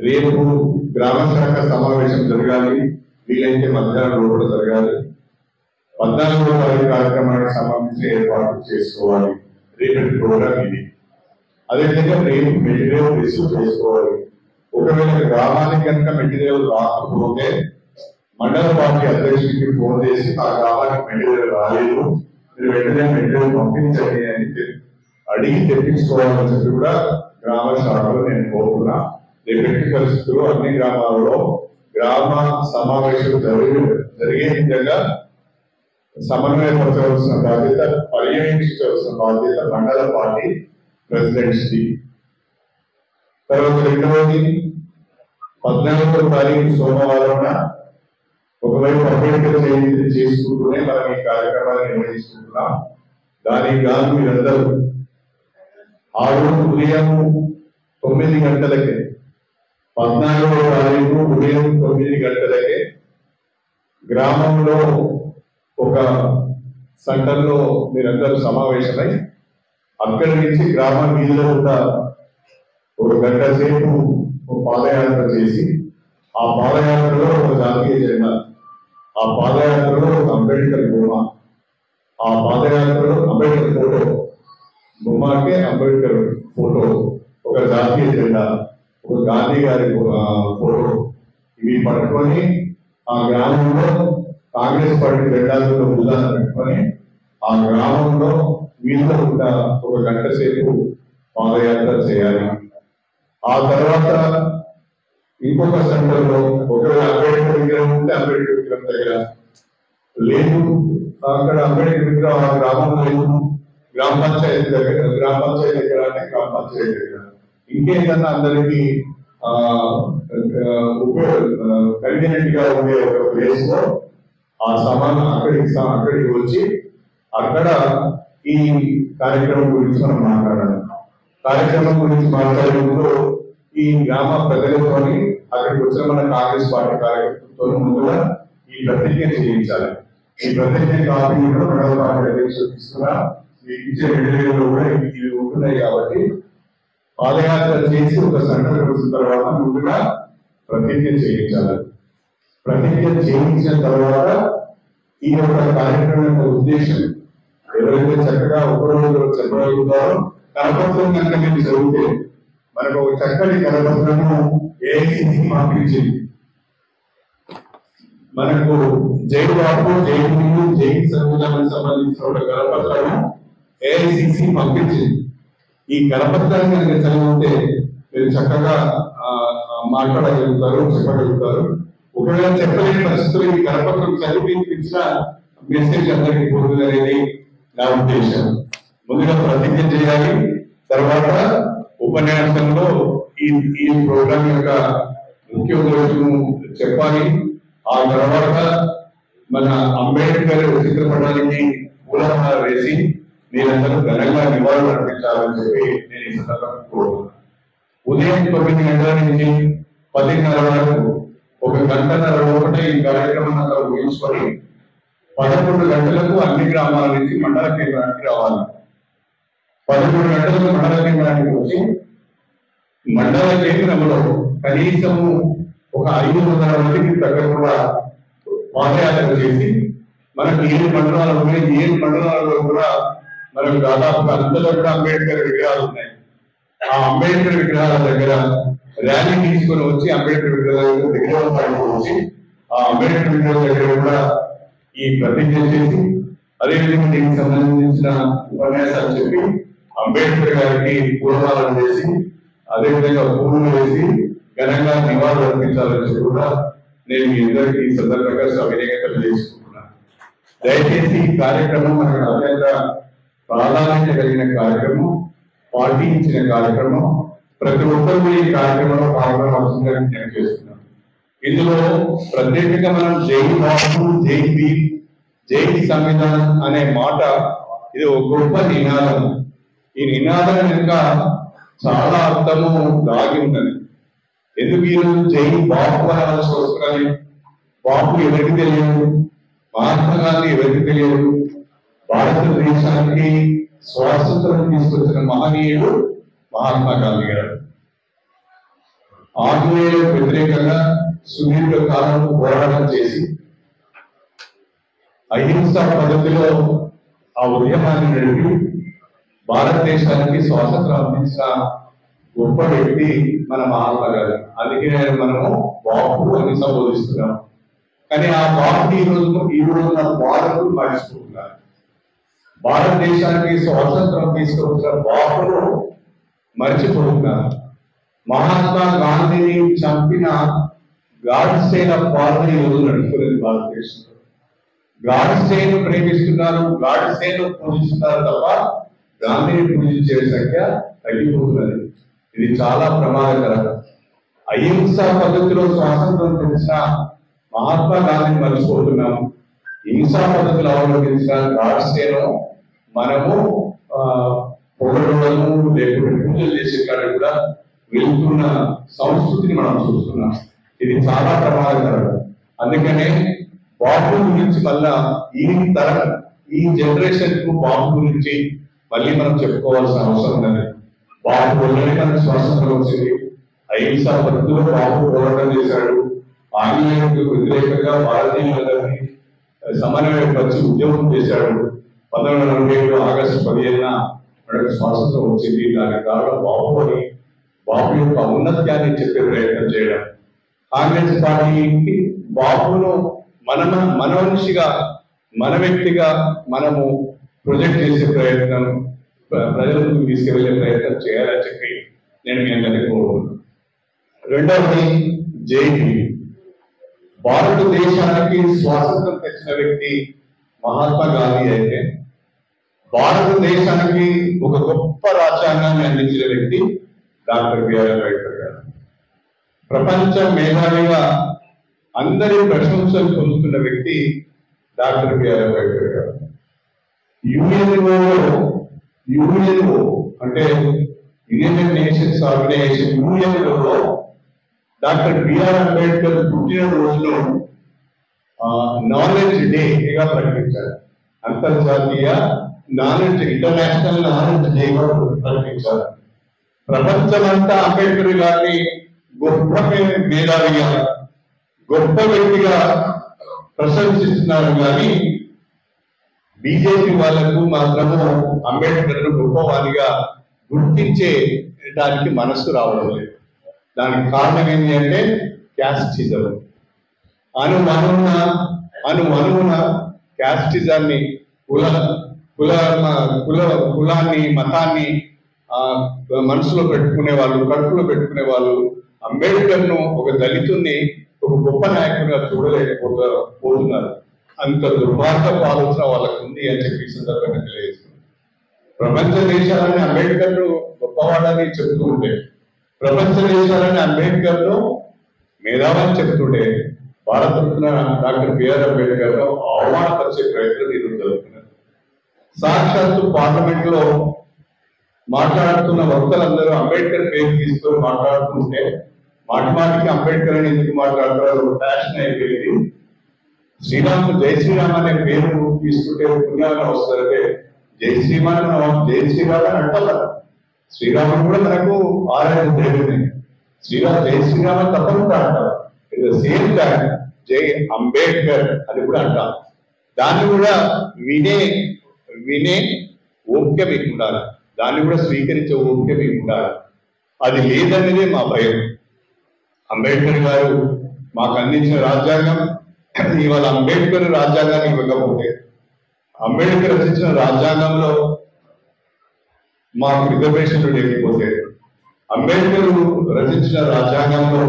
రేపు గ్రామ శాఖ సమావేశం జరగాలి, వీలైతే మధ్యాహ్నం లోపల జరగాలి. 14వ తారీఖు కార్యక్రమానికి సంబంధించిన ఏర్పాటు చేసుకోవాలి. రేపటి ప్రోగ్రామ్ ఇది. అదేవిధంగా రేపు మెటీరియల్ రిసీవ్ చేసుకోవాలి. ఒకవేళ గ్రామానికి కనుక మెటీరియల్ రాకపోతే మండల పార్టీ అధ్యక్షుడికి ఫోన్ చేసి ఆ గ్రామానికి మెటీరియల్ రాలేదు, మీరు వెంటనే మెటీరియల్ పంపించండి అని అడిగి తెప్పించుకోవాలని చెప్పి కూడా గ్రామ శాఖలో నేను కోరుతున్నా. రేపటి పరిస్థితుల్లో అన్ని గ్రామాలలో గ్రామ సమావేశం జరిగే విధంగా సమన్వయపరచవలసిన బాధ్యత, పర్యవేక్షించవలసిన బాధ్యత మండల పార్టీ ప్రెసిడెంట్స్ ది. తర్వాత రెండవది 14వ తారీఖు సోమవారం ఒకవైపు అంబేద్కర్ జయంతి చేసుకుంటూనే మనం ఈ కార్యక్రమాన్ని నిర్వహించుకుంటున్నాం. దానికి గాను మీరందరూ ఆ రోజు ఉదయం 9 గంటలకే, 14వ తారీఖు ఉదయం 9 గంటలకే గ్రామంలో ఒక సెంటర్లో మీరందరూ సమావేశమై అక్కడి నుంచి గ్రామ వీధిలో కూడా 1 గంట సేపు పాదయాత్ర చేసి ఆ పాదయాత్రలో ఒక జాతీయ జెండా, ఆ పాదయాత్రలో ఒక అంబేద్కర్ బొమ్మ, ఆ పాదయాత్రలో అంబేద్కర్ ఫోటో, బొమ్మకే అంబేద్కర్ ఫోటో, ఒక జాతీయ జెండా, ఒక గాంధీ గారి ఫోటో, ఇవి పట్టుకొని ఆ గ్రామంలో కాంగ్రెస్ పార్టీ జెండాలను ఉదాహరణ పెట్టుకొని ఆ గ్రామంలో వీళ్ళ కూడా 1 గంట సేపు పాదయాత్ర చేయాలి. ఆ తర్వాత ఇంకొక సెంటర్లో ఒకవేళ అంబేద్కర్ విగ్రహం ఉంటే అంబేద్కర్ విగ్రహం దగ్గర లేదు, అక్కడ అంబేద్కర్ విగ్రహం ఆ గ్రామంలో లేదు, గ్రామ పంచాయతీ దగ్గర అంటే గ్రామ పంచాయతీ దగ్గర ఇంకేదన్నా అందరికీ కన్వీనియంట్ గా ఉండే ఒక ప్లేస్ లో ఆ సమానం అక్కడికి వచ్చి అక్కడ ఈ కార్యక్రమం గురించి మనం మాట్లాడాలి. కార్యక్రమం గురించి మాట్లాడే ముందు ఈ గ్రామ ప్రజలతోని అక్కడికి వచ్చిన మన కాంగ్రెస్ పార్టీ కార్యకర్తలతో ముందుగా ఈ ప్రతిజ్ఞ చేయించాలి. ఈ ప్రతిజ్ఞ కాపీ కూడా మండల పార్టీ అధ్యక్షులు తీసుకున్నా మీకు ఇచ్చే 2000 కూడా ఇవి ఉంటున్నాయి. కాబట్టి పాదయాత్ర చేసి ఒక సెంటర్ వచ్చిన తర్వాత ముందుగా ప్రతిజ్ఞ చేయించాలి. ప్రతిజ్ఞ చేయించిన తర్వాత ఈ యొక్క కార్యక్రమం యొక్క ఉద్దేశం ఎవరైతే చక్కగా ఒకరోజు చెప్పగలుగుతారో కరపత్రం కనుక మీరు చదివితే మనకు ఒక చక్కటి కరపత్రము ఏఐసిసి పంపించింది. మనకు జై బాబు, జై భీము, జై సంవిధానానికి సంబంధించిన ఒక కరపత్రము ఏఐసిసి పంపించింది. ఈ కరపత్రాన్ని కనుక చదివితే మీరు చక్కగా మాట్లాడగలుగుతారు, చెప్పగలుగుతారు. ఒకవేళ చెప్పలేని పరిస్థితులు ఈ కరపత్రం చదివి ఇచ్చిన మెసేజ్ అందరికీ పోతుంది అనేది నా ఉద్దేశం. ముందుగా ప్రతిజ్ఞ చేయాలి, తర్వాత ఉపన్యాసంలో ఈ ప్రోగ్రాం యొక్క ముఖ్య ఉద్దేశం చెప్పాలి. ఆ తర్వాత మన అంబేద్కర్ చిత్రపటానికి పూలమాల వేసి మీరందరూ ఘనంగా నివాళులు అర్పించాలని చెప్పి నేను ఈ సందర్భంగా కోరుతున్నాను. ఉదయం 9 గంటల నుంచి 10:30 వరకు 1 గంటన్నర ఒకటే ఈ కార్యక్రమం అంతా ముగించుకొని 11 గంటలకు అన్ని గ్రామాల నుంచి మండల కేంద్రానికి రావాలి. 11 గంటలకు మండల కేంద్రానికి వచ్చి మండల కేంద్రంలో కనీసము ఒక 500 మందికి దగ్గరగా పాదయాత్ర చేసి మనకు 7 మండలాలు ఉన్నాయి. 7 మండలాల్లో కూడా మనకు దాదాపుగా అంతలో కూడా అంబేద్కర్ విగ్రహాలు ఉన్నాయి. ఆ అంబేద్కర్ విగ్రహాల దగ్గర ర్యాలీ తీసుకొని వచ్చి అంబేద్కర్ విగ్రహాల దగ్గర వచ్చి ఆ అంబేద్కర్ విగ్రహాల దగ్గర కూడా ఈ ప్రతిజ్ఞ చేసి అదేవిధంగా దీనికి సంబంధించిన ఉపన్యాసాలు చెప్పి అంబేద్కర్ గారికి పూలమాలను వేసి అదేవిధంగా పూలు వేసి ఘనంగా నివాళులు అర్పించాలని చెప్పి కూడా నేను మీ అందరికీ ఈ సందర్భంగా సవినయంగా తెలియజేసుకుంటున్నాను. దయచేసి ఈ కార్యక్రమం మనకు అత్యంత ప్రాధాన్యత కలిగిన కార్యక్రమం, పార్టీ ఇచ్చిన కార్యక్రమం. ప్రతి ఒక్కరు ఈ కార్యక్రమంలో పాల్గొనవలసిందిగా విజ్ఞప్తి చేస్తున్నాం. ఇందులో ప్రత్యేకంగా మనం జై బాబు, జై భీమ్, జై సంవిధానం అనే మాట ఇది ఒక గొప్ప నినాదం. ఈ నినాదం వెనుక చాలా అర్థము దాగి ఉన్నది. ఎందుకు ఈరోజు జై బాబు అనాల్సి వస్తున్నది? బాబు ఎవరికి తెలియదు, మహాత్మా గాంధీ ఎవరికి తెలియదు. భారతదేశానికి స్వాతంత్రం తీసుకొచ్చిన మహనీయుడు మహాత్మా గాంధీ గారు. ఆంగ్లేయులకు వ్యతిరేకంగా సుదీర్ఘ కాలం పోరాటం చేసి అహింసా పద్ధతిలో ఆ ఉద్యమాన్ని నడిపి భారతదేశానికి స్వాతంత్రం అందించిన గొప్ప వ్యక్తి మన మహాత్మా గాంధీ. అందుకే మనము బాపు అని సంబోధిస్తున్నాం. కానీ ఆ బాపు ఈ రోజున భారతులు మర్చిపోతున్నారు. భారతదేశానికి స్వాతంత్రం తీసుకొచ్చిన బాపును మర్చిపోతున్నారు. మహాత్మా గాంధీని చంపిన గాడ్సేన పాలన ఈ రోజు నడుపుతున్నది భారతదేశంలో. గాడ్సేను ప్రేమిస్తున్నారు, గాడ్సేను పూజిస్తున్నారు తప్ప గాంధీని పూజించే సంఖ్య తగ్గిపోతున్నది. ఇది చాలా ప్రమాదకరం. అహింసా పద్ధతిలో స్వాతంత్రం తెచ్చిన మహాత్మా గాంధీని మర్చిపోతున్నాము. హింసా పద్ధతులు అవలంబించిన గాడ్సేను మనము పొగడము లేకుంటే పూజలు చేసే కాడ కూడా వెళ్తున్న సంస్కృతిని మనం చూస్తున్నాం. ఇది చాలా ప్రమాదకరం. అందుకనే బాబు గురించి మళ్ళా ఈ జనరేషన్ కు బాబు గురించి మళ్ళీ మనం చెప్పుకోవాల్సిన అవసరం ఉన్నది. బాబు వల్లనే మనకు స్వాతంత్రం వచ్చింది. అహింసా పద్ధతిలో బాబు పోరాటం చేశాడు. ఆంగ్లేయులకు వ్యతిరేకంగా భారతీయులందరినీ సమన్వయపరిచి ఉద్యమం చేశాడు. 1947 ఆగస్టు 15న మనకు స్వాతంత్రం వచ్చింది. దానికి కారణం బాబు అని, బాబు యొక్క ఔన్నత్యాన్ని చెప్పే ప్రయత్నం చేయడం. కాంగ్రెస్ పార్టీకి బాబును మన మనిషిగా, మన వ్యక్తిగా మనము ప్రొజెక్ట్ చేసే ప్రయత్నం, ప్రజలకు తీసుకువెళ్ళే ప్రయత్నం చేయాలని చెప్పి నేను మీ అందరికీ కోరుకుంటున్నాను. రెండవది జైని. భారతదేశానికి స్వాతంత్రం తెచ్చిన వ్యక్తి మహాత్మా గాంధీ అయితే, భారతదేశానికి ఒక గొప్ప రాజ్యాంగాన్ని అందించిన వ్యక్తి డాక్టర్ బిఆర్ అంబేద్కర్ గారు. ప్రపంచ మేధావిగా అందరి ప్రశంసలు పొందుతున్న వ్యక్తి డాక్టర్ బిఆర్ అంబేద్కర్ గారు. యుఎన్ఓ అంటే యునైటెడ్ నేషన్స్ ఆర్గనైజేషన్ యుఎన్ఓలో డాక్టర్ బిఆర్ అంబేద్కర్ పుట్టినరోజును నాలెడ్జ్ డేగా ప్రకటించారు. అంతర్జాతీయ ఇంటర్నేషనల్ నాలెడ్జ్ డేగా ప్రకటించారు. ప్రపంచమంతా అంబేద్కర్ గారిని గొప్ప మేధావిగా, గొప్ప వ్యక్తిగా ప్రశంసిస్తున్నారు. కానీ బీజేపీ వాళ్లకు మాత్రము అంబేద్కర్ గొప్పవాడిగా గుర్తించే దానికి మనస్సు రావడం లేదు. దానికి కారణం ఏంటి అంటే క్యాస్టిజం. అనువనువున క్యాస్టిజాన్ని, కులాన్ని, మతాన్ని మనసులో పెట్టుకునే వాళ్ళు, కడుపులో పెట్టుకునే వాళ్ళు అంబేద్కర్ ను ఒక దళితుల్ని ఒక గొప్ప నాయకుడిగా చూడలేకపోతున్నారు. అంత దుర్మార్గపు ఆలోచన వాళ్ళకు ఉంది అని చెప్పి సందర్భంగా తెలియజేస్తుంది. ప్రపంచ దేశాలని అంబేద్కర్ ను గొప్పవాడని చెప్తూ ఉంటే, ప్రపంచ దేశాలని అంబేద్కర్ ను మేధావని చెప్తుంటే, భారతరత్న డాక్టర్ బిఆర్ అంబేద్కర్ ను అవమానపరిచే ప్రయత్నం ఈరోజు జరుగుతున్నారు. సాక్షాత్తు పార్లమెంట్ లో మాట్లాడుతున్న వక్తలందరూ అంబేద్కర్ పేరు తీసుకొని మాట్లాడుతుంటే, మాటిమాటికి అంబేద్కర్ అని ఎందుకు మాట్లాడతారో ఫ్యాషన్ అయిపోయింది. జై శ్రీరామ్ అనే పేరు తీసుకుంటే పుణ్యాలను వస్తారంటే జై శ్రీరామ్ అని అంటారు. శ్రీరాముడు కూడా మనకు ఆరాధన దేవుడే. జై శ్రీరామ్ అని తప్పకుండా అంటారు. ఇట్ ద సేమ్ టైం జై అంబేద్కర్ అని కూడా అంటాం. దాన్ని కూడా వినే ఓపిక మీకు ఉండాలి, దాన్ని కూడా స్వీకరించే ఓపిక మీకు ఉండాలి. అది లేదనేదే మా భయం. అంబేద్కర్ గారు మాకు అందించిన రాజ్యాంగం, ఇవాళ అంబేద్కర్ రాజ్యాంగాన్ని ఇవ్వకపోతే, అంబేద్కర్ రచించిన రాజ్యాంగంలో మాకు రిజర్వేషన్లు లేకపోతే, అంబేద్కర్ రచించిన రాజ్యాంగంలో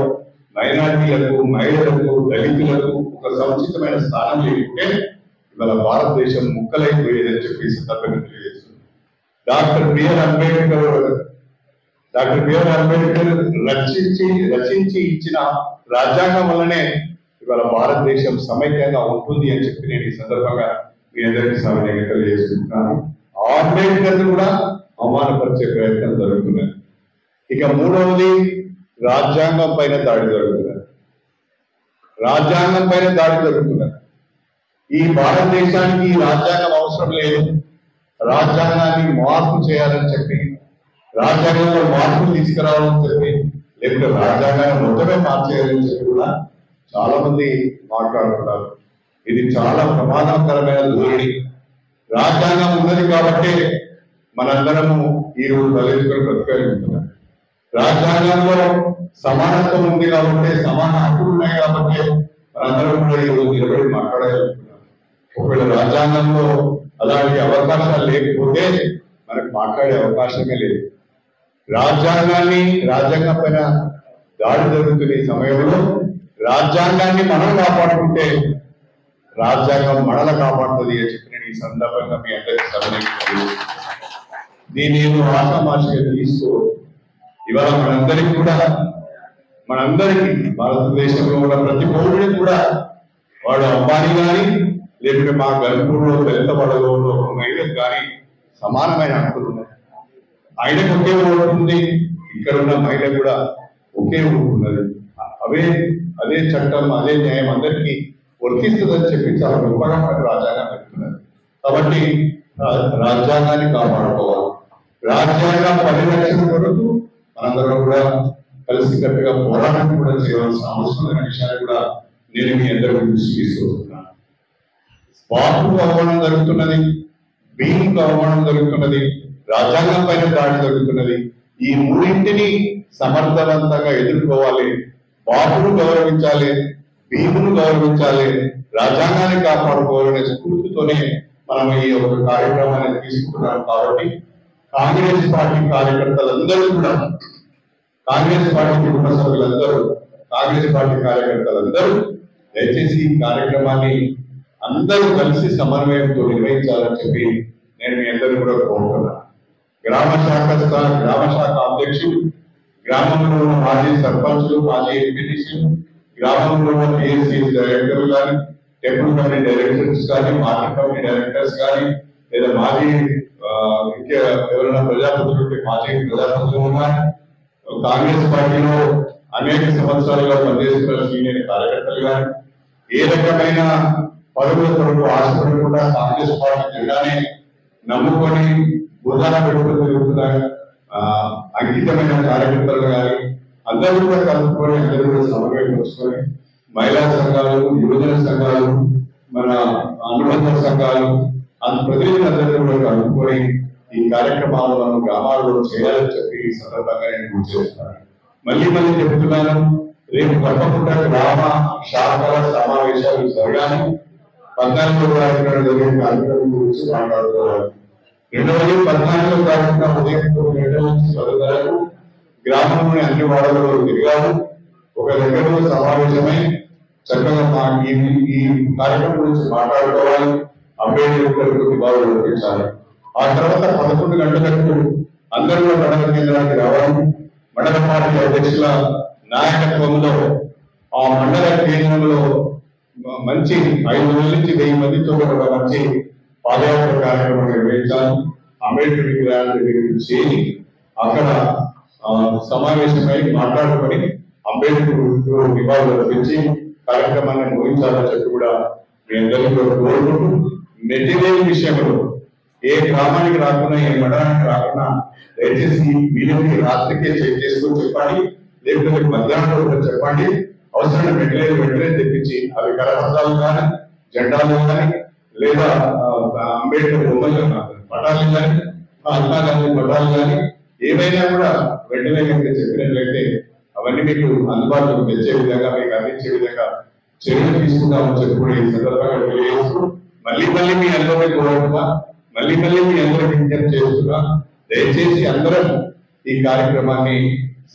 మైనార్టీలకు, మహిళలకు, దళితులకు ఒక సముచితమైన స్థానం లేకుంటే ఇవాళ భారతదేశం ముక్కలైపోయేదని చెప్పి సందర్భంగా తెలియజేస్తుంది. డాక్టర్ బిఆర్ అంబేద్కర్ రచించి ఇచ్చిన రాజ్యాంగం వల్లనే ఇవాళ భారతదేశం సమైక్యంగా ఉంటుంది అని చెప్పి నేను ఈ సందర్భంగా మీ అందరికీ సవినయంగా తెలియజేస్తున్నాను. అంబేద్కర్ కూడా అవమానపరిచే ప్రయత్నం జరుగుతున్నది. ఇక మూడవది రాజ్యాంగం పైన దాడి జరుగుతున్నది. ఈ భారతదేశానికి రాజ్యాంగం అవసరం లేదు, రాజ్యాంగాన్ని మార్పు చేయాలని చెప్పి, రాజ్యాంగంలో మార్పులు తీసుకురావాలని చెప్పి, లేకపోతే రాజ్యాంగాన్ని మొత్తమే మార్చేయాలని చెప్పి కూడా చాలా మంది మాట్లాడుతున్నారు. ఇది చాలా ప్రమాదకరమైన ధోరణి. రాజ్యాంగం ఉన్నది కాబట్టి మనందరము ఈ రోజు తలెత్తుకొని బ్రతకగలుగుతున్నాం. రాజ్యాంగంలో సమానత్వం ఉంది కాబట్టి, సమాన హక్కులు ఉన్నాయి కాబట్టి మనందరం కూడా ఈ రోజు నిలబడి మాట్లాడగలుగుతున్నాం. ఒకవేళ రాజ్యాంగంలో అలాంటి అవకాశాలు లేకపోతే మనకు మాట్లాడే అవకాశమే లేదు. రాజ్యాంగం పైన దాడి జరుగుతున్న ఈ సమయంలో రాజ్యాంగాన్ని మనం కాపాడుకుంటే రాజ్యాంగం మనల్ని కాపాడుతుంది అని చెప్పి నేను ఈ సందర్భంగా మీ అందరికీ సభ్యులు దీన్ని ఆశామాషిగా తీసుకో. ఇవాళ మనందరికీ భారతదేశంలో ఉన్న ప్రతి పౌరుడికి కూడా, వాడు అంబానీ కానీ లేకుంటే మా గర్భంలో దళితపడలో ఒక మహిళకు కానీ సమానమైన హక్కులు ఉన్నాయి. ఆయనకు ఒకే ఓటు ఉంది, ఇక్కడ ఉన్న మహిళ కూడా ఒకే ఓటు ఉన్నది. అదే చట్టం, అదే న్యాయం అందరికీ వర్తిస్తుందని చెప్పి చాలా గొప్పగా రాజ్యాంగం పెడుతున్నారు. కాబట్టి రాజ్యాంగాన్ని కాపాడుకోవాలి. రాజ్యాంగ పరిరక్షణ కొరకు మనందరం కూడా కలిసికట్టుగా పోరాటం కూడా చేయవలసిన అవసరమైన విషయాన్ని కూడా నేను మీ అందరికీ తీసుకొస్తున్నాను. బాపుకు అవమానం జరుగుతున్నది, భీముకు అవమానం జరుగుతున్నది, రాజ్యాంగం పైన దాడి జరుగుతున్నది. ఈ మూడింటిని సమర్థవంతంగా ఎదుర్కోవాలి. బాపును గౌరవించాలి, భీమును గౌరవించాలి, రాజ్యాంగాన్ని కాపాడుకోవాలనే స్ఫూర్తితోనే మనం ఈ ఒక కార్యక్రమాన్ని తీసుకుంటున్నాం. కాబట్టి కాంగ్రెస్ పార్టీ కార్యకర్తలందరూ కూడా, కాంగ్రెస్ పార్టీ కుటుంబ సభ్యులందరూ, కాంగ్రెస్ పార్టీ కార్యకర్తలందరూ దయచేసి ఈ కార్యక్రమాన్ని అందరూ కలిసి సమన్వయంతో నిర్వహించాలని చెప్పి నేను మీ అందరూ కూడా కోరుతున్నాను. గ్రామ శాఖ అధ్యక్షులు, గ్రామంలో ఉన్న మాజీ సర్పంచులు, మాజీ ఎంపీటీసీలు, గ్రామంలో ఉన్న పిఎస్సి డైరెక్టర్లు కానీ, టెంపుల్ కమిటీ డైరెక్టర్స్ కానీ, మార్కెట్ కమిటీ డైరెక్టర్స్ కానీ, లేదా మాజీ ఎవరైనా ప్రజాప్రతినిధులు, మాజీ ప్రజాప్రతినిధులు కానీ, కాంగ్రెస్ పార్టీలో అనేక సంవత్సరాలుగా పనిచేస్తున్న సీనియర్ కార్యకర్తలు కానీ, ఏ రకమైన పరుగుల కొరకు ఆశపడకుండా కాంగ్రెస్ పార్టీ జెండానే నమ్ముకొని బుధాన పెట్టుకుని తిరుగుతున్న అంకితమైన కార్యకర్తలు కానీ అందరూ కూడా కలుపుకొని, అందరూ కూడా సమన్వయం వచ్చుకొని, మహిళా సంఘాలు, యువజన సంఘాలు, మన అనుబంధ సంఘాలు, ప్రతినిధులందరూ కూడా కలుపుకొని ఈ కార్యక్రమాలు మనం గ్రామాల్లో చేయాలని చెప్పి ఈ సందర్భంగా నేను గుర్తు చేస్తున్నాను. మళ్ళీ చెప్తున్నాను, రేపు తప్పకుండా గ్రామ శాఖల సమావేశాలు జరగాలి. 14వ తారీఖున జరిగే కార్యక్రమం గురించి మాట్లాడుకోవాలి. 14వ తారీఖున ఉదయం 9 గంటల నుంచి 10 గంటలకు గ్రామంలోని అన్ని వాడలలో తిరిగాము. ఒక దగ్గరలో సమావేశమై చక్కగా ఈ కార్యక్రమం గురించి మాట్లాడుకోవాలి. అంబేద్కర్కు నివాళులు అర్పించాలి. ఆ తర్వాత 11 గంటలకు అందరూ మండల కేంద్రానికి రావాలి. మండల పార్టీ అధ్యక్షుల నాయకత్వంలో ఆ మండల కేంద్రంలో మంచి 500 నుంచి 1000 మందితో ఒక మంచి పాదయాత్ర కార్యక్రమం నిర్వహించాలి. అంబేద్కర్ విగ్రహాన్ని చేరి అక్కడ సమావేశమై మాట్లాడుకొని అంబేద్కర్ నివాళులు అర్పించి కార్యక్రమాన్ని ముగించాలని చెప్పి కూడా మీ అందరికీ కోరుకుంటూ, మెటీరియల్ విషయంలో ఏ గ్రామానికి రాకుండా, ఏ మండలానికి రాకుండా దయచేసి వీళ్ళకి రాత్రికే చెక్ చేసుకొని చెప్పండి, లేకపోతే మధ్యాహ్నం కూడా చెప్పండి. అవసరమైన మెటీరియల్ వెంటనే తెప్పించి అవి కరపత్రాలు కానీ, జెండాలు కానీ, లేదా అంబేద్కర్ బొమ్మలు పటాలు కానీ, మహాత్మా గాంధీ పటాలు కానీ ఏమైనా కూడా వెంటనే చెప్పినట్లయితే అవన్నీ మీకు అందుబాటులోకి తెచ్చే విధంగా, మీకు అందించే విధంగా చర్యలు తీసుకుంటామని చెప్పి ఈ సందర్భంగా తెలియజేస్తూ, మళ్ళీ మీ అందరినీ కోరుతున్నా, మళ్ళీ మీ అందరూ విజ్ఞప్తి చేస్తున్నా, దయచేసి అందరం ఈ కార్యక్రమాన్ని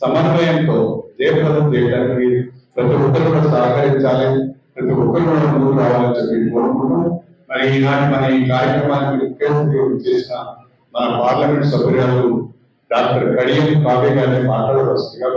సమన్వయంతో జయప్రదం చేయడానికి ప్రతి ఒక్కరు కూడా సహకరించాలి, ప్రతి ఒక్కరు కూడా ముందుకు రావాలని చెప్పి కోరుకుంటూ, మరి ఈనాటి మన ఈ కార్యక్రమానికి ముఖ్య చేసిన మన పార్లమెంట్ సభ్యురాలు డాక్టర్ కడియం కావ్య గారిని మాట్లాడవలసిందిగా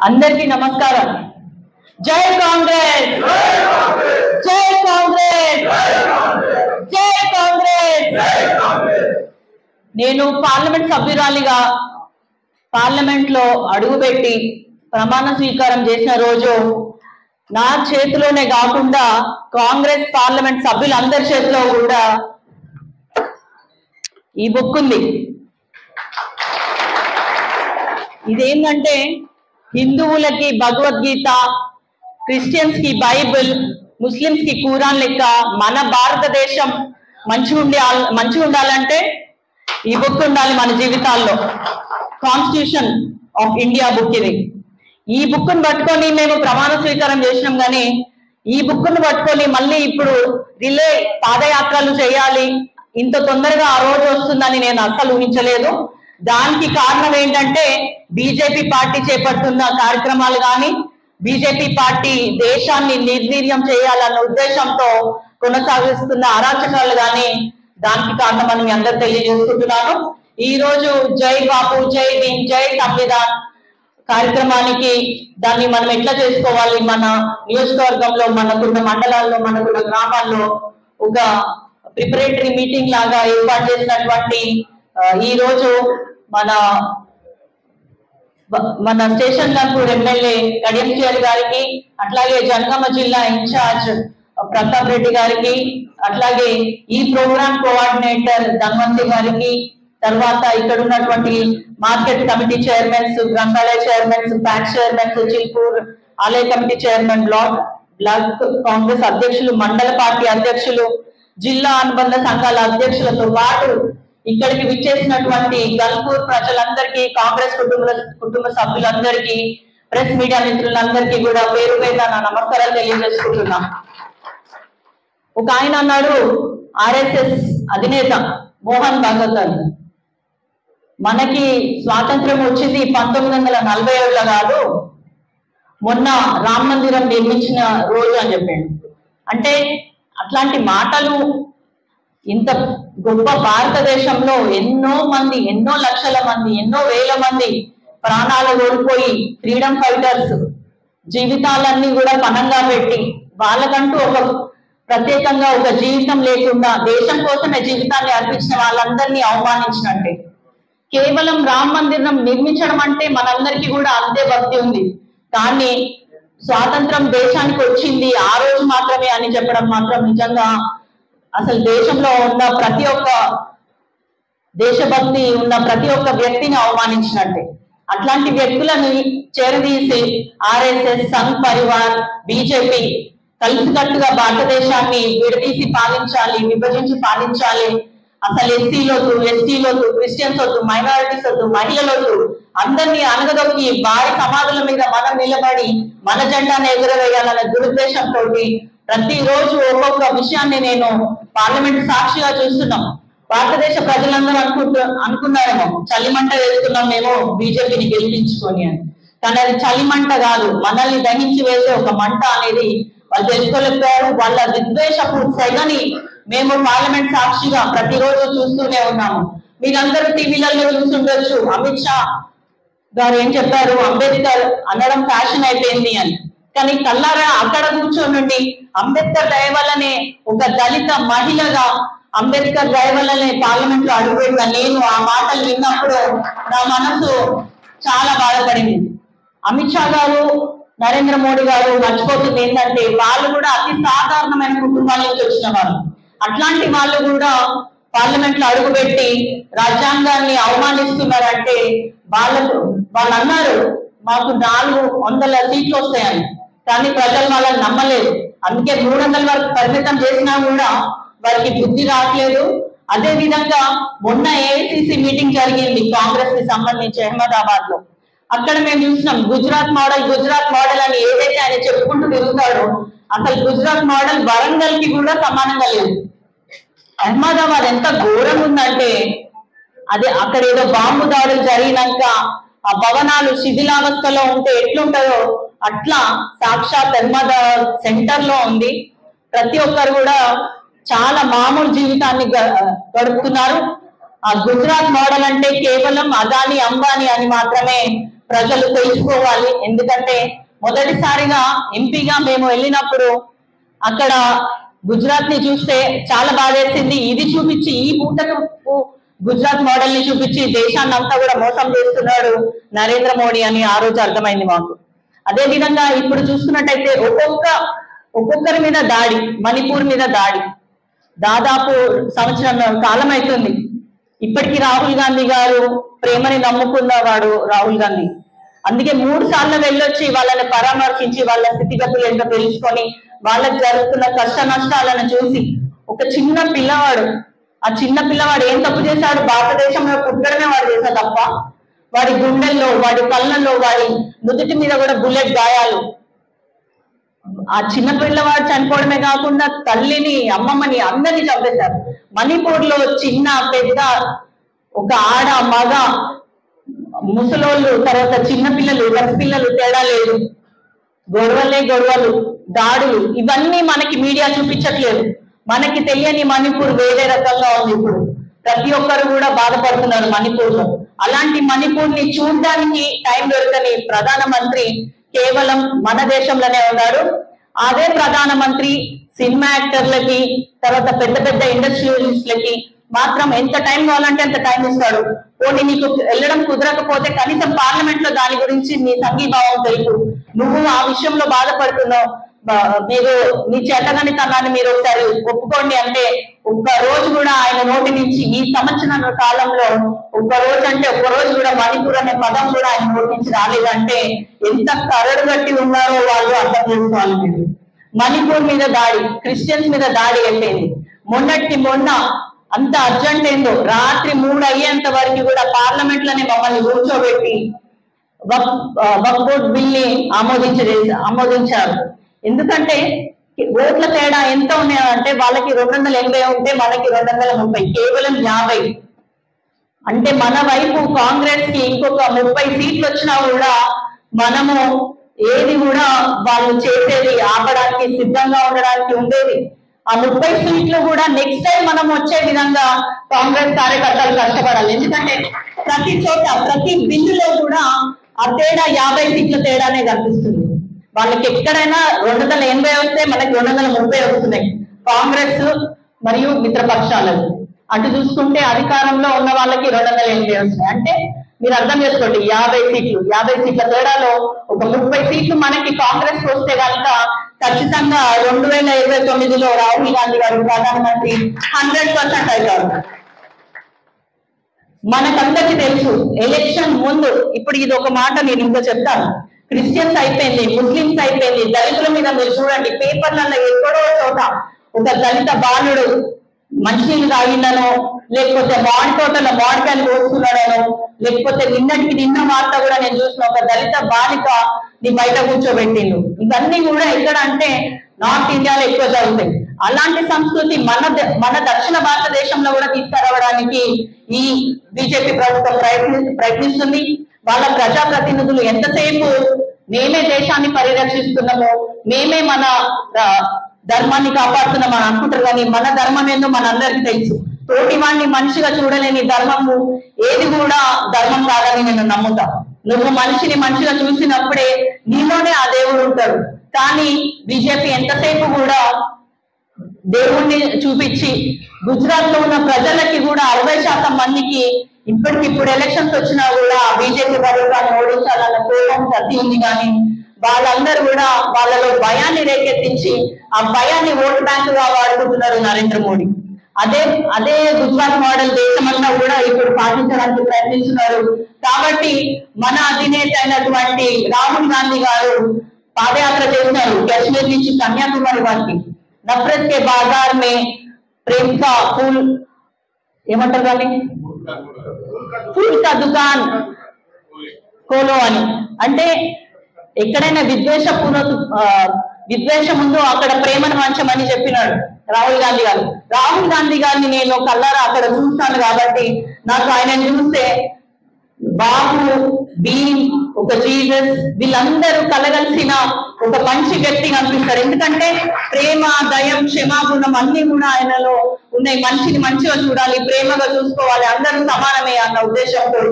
అందరికీ నమస్కారం. జై కాంగ్రెస్, జై కాంగ్రెస్, జై కాంగ్రెస్. నేను పార్లమెంట్ సభ్యురాలిగా పార్లమెంట్ లో అడుగుపెట్టి ప్రమాణ స్వీకారం చేసిన రోజు నా చేతిలోనే కాకుండా కాంగ్రెస్ పార్లమెంట్ సభ్యులందరి చేతిలో కూడా ఈ బుక్ ఉంది. ఇదేంటంటే హిందువులకి భగవద్గీత, క్రిస్టియన్స్ కి బైబిల్, ముస్లిమ్స్ కి ఖురాన్ లెక్క మన భారతదేశం మంచిగా ఉండాలంటే ఈ బుక్ ఉండాలి మన జీవితాల్లో. కాన్స్టిట్యూషన్ ఆఫ్ ఇండియా బుక్ ఇది. ఈ బుక్ ను పట్టుకొని మేము ప్రమాణ స్వీకారం చేసినాం, కానీ ఈ బుక్ ను పట్టుకొని మళ్ళీ ఇప్పుడు రిలే పాదయాత్రలు చేయాలి ఇంత తొందరగా ఆ రోజు వస్తుందని నేను అస్సలు ఊహించలేదు. దానికి కారణం ఏంటంటే బీజేపీ పార్టీ చేపడుతున్న కార్యక్రమాలు కానీ, బీజేపీ పార్టీ దేశాన్ని నిర్వీర్యం చేయాలన్న ఉద్దేశంతో కొనసాగిస్తున్న అరాచకాలు కానీ దానికి కారణమని మీ అందరూ తెలియజేసుకుంటున్నాను. ఈ రోజు జై బాపు జై భీమ్ జై సంవిధాన్ కార్యక్రమానికి దాన్ని మనం ఎట్లా చేసుకోవాలి, మన నియోజకవర్గంలో మనకున్న మండలాల్లో మనకున్న గ్రామాల్లో ఒక ప్రిపరేటరీ మీటింగ్ లాగా ఏర్పాటు చేసినటువంటి ఈ రోజు మన స్టేషన్ గన్పూర్ ఎమ్మెల్యే కడియం శ్రీహరి గారికి, అట్లాగే జనగామ జిల్లా ఇన్ఛార్జ్ ప్రతాప్ రెడ్డి గారికి, అట్లాగే ఈ ప్రోగ్రామ్ కోఆర్డినేటర్ ధన్వంతి గారికి, తర్వాత ఇక్కడ ఉన్నటువంటి మార్కెట్ కమిటీ చైర్మన్స్, గ్రంథాలయ చైర్మన్స్, ప్యాక్ చైర్మన్స్, చిల్పూర్ ఆలయ కమిటీ చైర్మన్, బ్లాక్ కాంగ్రెస్ అధ్యక్షులు, మండల పార్టీ అధ్యక్షులు, జిల్లా అనుబంధ సంఘాల అధ్యక్షులతో పాటు ఇక్కడికి విచ్చేసినటువంటి గన్పూర్ ప్రజలందరికీ, కాంగ్రెస్ కుటుంబ సభ్యులందరికీ, ప్రెస్ మీడియా మిత్రులందరికీ కూడా పేరు పేరున నా నమస్కారాలు తెలియజేసుకుంటున్నా. ఒక ఆయన అన్నాడు, ఆర్ఎస్ఎస్ అధినేత మోహన్ భాగవత్ అని, మనకి స్వాతంత్రం వచ్చింది 1947లో కాదు, మొన్న రామ మందిరం నిర్మించిన రోజు అని చెప్పాడు. అంటే అట్లాంటి మాటలు ఇంత గొప్ప భారతదేశంలో ఎన్నో మంది, ఎన్నో లక్షల మంది, ఎన్నో వేల మంది ప్రాణాలు కోల్పోయి ఫ్రీడమ్ ఫైటర్స్ జీవితాలన్నీ కూడా పణంగా పెట్టి వాళ్ళకంటూ ఒక ప్రత్యేకంగా ఒక జీవితం లేకుండా దేశం కోసమే జీవితాన్ని అర్పించిన వాళ్ళందరినీ అవమానించినట్టే. కేవలం రామ మందిరం నిర్మించడం అంటే మనందరికీ కూడా అంతే భక్తి ఉంది, కానీ స్వాతంత్రం దేశానికి వచ్చింది ఆ రోజు మాత్రమే అని చెప్పడం మాత్రం నిజంగా అసలు దేశంలో ఉన్న ప్రతి ఒక్క దేశభక్తి ఉన్న ప్రతి ఒక్క వ్యక్తిని అవమానించినట్టే. అట్లాంటి వ్యక్తులను చేరదీసి ఆర్ఎస్ఎస్, సంఘ్ పరివార్, బీజేపీ కలిసికట్టుగా భారతదేశాన్ని విడదీసి పాలించాలి, విభజించి పాలించాలి. అసలు ఎస్సీలోతు, ఎస్టీలోతు, క్రిస్టియన్స్ వద్దు, మైనారిటీస్ వద్దు, మహిళలొద్దు, అందరినీ అనగదొక్కి వారి సమాధుల మీద మనం నిలబడి మన జెండాను ఎగురవేయాలనే దురుద్దేశంతో ప్రతిరోజు ఒక్కొక్క విషయాన్ని నేను పార్లమెంట్ సాక్షిగా చూస్తున్నాం. భారతదేశ ప్రజలందరూ అనుకున్నారేమో చలిమంట వేస్తున్నాం మేము బీజేపీని గెలిపించుకొని అని, కానీ అది చలిమంట కాదు, మనల్ని దహించి వేసే ఒక మంట అనేది వాళ్ళు తెలుసుకోలేకపోయారు. వాళ్ళ విద్వేషపు సెగని మేము పార్లమెంట్ సాక్షిగా ప్రతిరోజు చూస్తూనే ఉన్నాము. మీరందరూ టీవీలలో చూస్తుండొచ్చు, అమిత్ షా గారు ఏం చెప్పారు, అంబేద్కర్ అనడం ఫ్యాషన్ అయిపోయింది అని. కానీ కల్లారా అక్కడ కూర్చోనుండి అంబేద్కర్ దయ వల్లనే ఒక దళిత మహిళగా అంబేద్కర్ దయ వల్లనే పార్లమెంట్ లో అడుగుపెట్టిన నేను ఆ మాటలు విన్నప్పుడు నా మనసు చాలా బాధపడింది. అమిత్ షా గారు, నరేంద్ర మోడీ గారు మర్చిపోతుంది ఏంటంటే వాళ్ళు కూడా అతి సాధారణమైన కుటుంబాల నుంచి వచ్చిన వాళ్ళు. అట్లాంటి వాళ్ళు కూడా పార్లమెంట్ లో అడుగుపెట్టి రాజ్యాంగాన్ని అవమానిస్తున్నారంటే వాళ్ళు అన్నారు మాకు 400 సీట్లు వస్తాయని, కానీ ప్రజలు వాళ్ళని నమ్మలేదు. అందుకే 300 వరకు పరిమితం చేసినా కూడా వారికి బుద్ధి రావట్లేదు. అదే విధంగా మొన్న ఏఐసిసి మీటింగ్ జరిగింది కాంగ్రెస్ కి సంబంధించి అహ్మదాబాద్ లో. అక్కడ మేము చూసినాం గుజరాత్ మోడల్ అని ఏదైతే ఆయన చెప్పుకుంటూ తిరుగుతాడో అసలు గుజరాత్ మోడల్ వరంగల్ కి కూడా సమానంగా లేదు. అహ్మదాబాద్ ఎంత ఘోరంగా ఉందంటే అదే అక్కడ ఏదో బాంబు దాడులు జరిగినాక ఆ భవనాలు శిథిలావస్థలో ఉంటే ఎట్లుంటాయో అట్లా సాక్షాత్ అహ్మదాబాద్ సెంటర్ లో ఉంది. ప్రతి ఒక్కరు కూడా చాలా మామూలు జీవితాన్ని గడుపుతున్నారు. ఆ గుజరాత్ మోడల్ అంటే కేవలం అదాని అంబానీ అని మాత్రమే ప్రజలు తెలుసుకోవాలి. ఎందుకంటే మొదటిసారిగా ఎంపీగా మేము వెళ్ళినప్పుడు అక్కడ గుజరాత్ ని చూస్తే చాలా బాధేసింది. ఇది చూపించి ఈ పూటకు గుజరాత్ మోడల్ ని చూపించి దేశాన్ని అంతా కూడా మోసం చేస్తున్నాడు నరేంద్ర మోడీ అని ఆ రోజు అర్థమైంది మాకు. అదే విధంగా ఇప్పుడు చూసుకున్నట్టయితే ఒక్కొక్కరి మీద దాడి, మణిపూర్ మీద దాడి దాదాపు సంవత్సరం కాలం అవుతుంది. ఇప్పటికీ రాహుల్ గాంధీ గారు ప్రేమని నమ్ముకున్నవాడు రాహుల్ గాంధీ. అందుకే 3 సార్లు వెళ్ళొచ్చి వాళ్ళని పరామర్శించి వాళ్ళ స్థితిగతులు ఏంటో తెలుసుకొని వాళ్ళకి జరుగుతున్న కష్ట నష్టాలను చూసి ఒక చిన్న పిల్లవాడు, ఆ చిన్న పిల్లవాడు ఏం తప్పు చేశాడు, భారతదేశంలో పుట్టడమే వాడు చేసా తప్ప వాడి గుండెల్లో, వాడి కళ్ళల్లో, వాడి నుదుటి మీద కూడా బుల్లెట్ గాయాలు. ఆ చిన్న పిల్లవాడు చనిపోవడమే కాకుండా తల్లిని, అమ్మమ్మని అందరినీ చంపేశారు. మణిపూర్ లో చిన్న పెద్ద, ఒక ఆడ మగ, ముసలోళ్ళు, తర్వాత చిన్న పిల్లలు, పసిపిల్లలు తేడా లేదు. గొడవలు, దాడులు ఇవన్నీ మనకి మీడియా చూపించట్లేదు. మనకి తెలియని మణిపూర్ వేరే రకంగా ఉంది. ఇప్పుడు ప్రతి ఒక్కరు కూడా బాధపడుతున్నారు మణిపూర్ లో. అలాంటి మణిపూర్ ని చూడడానికి టైం దొరకని ప్రధానమంత్రి కేవలం మన దేశంలోనే ఉన్నాడు. అదే ప్రధానమంత్రి సినిమా యాక్టర్లకి, తర్వాత పెద్ద పెద్ద ఇండస్ట్రియలిస్టులకి మాత్రం ఎంత టైం కావాలంటే అంత టైం ఇస్తాడు. పోనీ నీకు వెళ్ళడం కుదరకపోతే కనీసం పార్లమెంట్ లో దాని గురించి నీ సంఘీభావం తెలుపు. నువ్వు ఆ విషయంలో బాధపడుతున్నావు, మీరు నీ చేతగానితనాన్ని మీరు ఒకసారి ఒప్పుకోండి అంటే ఒక్క రోజు కూడా ఆయన నోటి నుంచి ఈ సంవత్సరాల కాలంలో ఒక్క రోజు కూడా మణిపూర్ అనే పదం కూడా ఆయన నోటి నుంచి రాలేదంటే ఎంత కరడు గట్టి ఉన్నారో వాళ్ళు అర్థం చేసుకోవాలి. మీరు మణిపూర్ మీద దాడి, క్రిస్టియన్స్ మీద దాడి అయిపోయింది. మొన్న అంత అర్జెంట్ ఏందో రాత్రి 3 అయ్యేంత వరకు కూడా పార్లమెంట్ లోనే మమ్మల్ని కూర్చోబెట్టి వక్ఫ్ బిల్ ని ఆమోదించారు. ఎందుకంటే ఓట్ల తేడా ఎంత ఉన్నాయంటే వాళ్ళకి 280 ఉంటే మనకి 230, కేవలం 50. అంటే మన వైపు కాంగ్రెస్ కి ఇంకొక 30 సీట్లు వచ్చినా కూడా మనము ఏది కూడా వాళ్ళు చేసేది ఆపడానికి సిద్ధంగా ఉండడానికి ఉండేది. ఆ 30 సీట్లు కూడా నెక్స్ట్ టైం మనం వచ్చే విధంగా కాంగ్రెస్ కార్యకర్తలు కష్టపడాలి. ఎందుకంటే ప్రతి చోట ప్రతి బిల్లులో కూడా ఆ తేడా 50 సీట్ల తేడానే కనిపిస్తుంది. వాళ్ళకి ఎక్కడైనా 280 వస్తే మనకి 230 వస్తున్నాయి కాంగ్రెస్ మరియు మిత్రపక్షాలకు. అటు చూసుకుంటే అధికారంలో ఉన్న వాళ్ళకి 280 వస్తున్నాయి. అంటే మీరు అర్థం చేసుకోండి, 50 సీట్ల తేడాలో ఒక 30 సీట్లు మనకి కాంగ్రెస్ వస్తే కనుక ఖచ్చితంగా 2029లో రాహుల్ గాంధీ గారు ప్రధానమంత్రి 100% అవుతారు. మనకందరికి తెలుసు ఎలక్షన్ ముందు, ఇప్పుడు ఇది ఒక మాట నేను ఇంకా చెప్తాను, క్రిస్టియన్స్ అయిపోయింది, ముస్లింస్ అయిపోయింది, దళితుల మీద మీరు చూడండి పేపర్లలో ఎక్కడో చోట ఒక దళిత బాలుడు మంచినీళ్ళు తాగిందనో, లేకపోతే మామిడి తోటలో మామిడికాయలు కోసుకున్నాడనో, లేకపోతే నిన్న వార్త కూడా నేను చూసిన ఒక దళిత బాలిక నీ బయట కూర్చోబెట్టిండు. ఇవన్నీ కూడా ఎక్కడ అంటే నార్త్ ఇండియాలో ఎక్కువ జరుగుతాయి. అలాంటి సంస్కృతి మన దక్షిణ భారతదేశంలో కూడా తీసుకురావడానికి ఈ బీజేపీ ప్రభుత్వం ప్రయత్నిస్తుంది. వాళ్ళ ప్రజాప్రతినిధులు ఎంతసేపు మేమే దేశాన్ని పరిరక్షిస్తున్నామో, మేమే మన ధర్మాన్ని కాపాడుతున్నామని అనుకుంటారు. కానీ మన ధర్మం ఏందో మనందరికీ తెలుసు. తోటి వాడిని మనిషిగా చూడలేని ధర్మము ఏది కూడా ధర్మం కాదని నేను నమ్ముతా. నువ్వు మనిషిని మనిషిగా చూసినప్పుడే నీలోనే ఆ దేవుడు ఉంటాడు. కానీ బీజేపీ ఎంతసేపు కూడా దేవుణ్ణి చూపించి గుజరాత్ లో ఉన్న ప్రజలకి కూడా 60% మందికి ఇప్పటికిప్పుడు ఎలక్షన్స్ వచ్చినా కూడా బీజేపీ ప్రభుత్వాన్ని ఓడించాలన్న కోపం ప్రతి ఉంది. కానీ వాళ్ళందరూ కూడా వాళ్ళలో భయాన్ని రేకెత్తించి ఆ భయాన్ని ఓటు బ్యాంక్ గా వాడుకుంటున్నారు నరేంద్ర మోడీ. అదే గుజరాత్ మోడల్ దేశమంతా కూడా ఇప్పుడు పాటించడానికి ప్రయత్నిస్తున్నారు. కాబట్టి మన అధినేత అయినటువంటి రాహుల్ గాంధీ గారు పాదయాత్ర చేస్తున్నారు కశ్మీర్ నుంచి కన్యాకుమారి వరకు. నఫరత్ కే బాజార్ మే ప్రేమ్ కా ఫూల్ ఏమంటారు కానీ ఫూల్ కా దుకాన్ కోలో అని. అంటే ఎక్కడైనా విద్వేషం ఉందో అక్కడ ప్రేమను పంచమని చెప్పినాడు రాహుల్ గాంధీ గారు. రాహుల్ గాంధీ గారిని నేను కళ్ళారా అక్కడ చూస్తాను కాబట్టి నాకు ఆయనను చూస్తే బాబు, భీమ్, ఒక జీసస్ వీళ్ళందరూ కలగలిసిన ఒక మంచి వ్యక్తి కనిపిస్తారు. ఎందుకంటే ప్రేమ, దయం, క్షమాగుణం అన్ని కూడా ఆయనలో ఉన్నాయి. మనిషిని మంచిగా చూడాలి, ప్రేమగా చూసుకోవాలి, అందరూ సమానమే అన్న ఉద్దేశంతో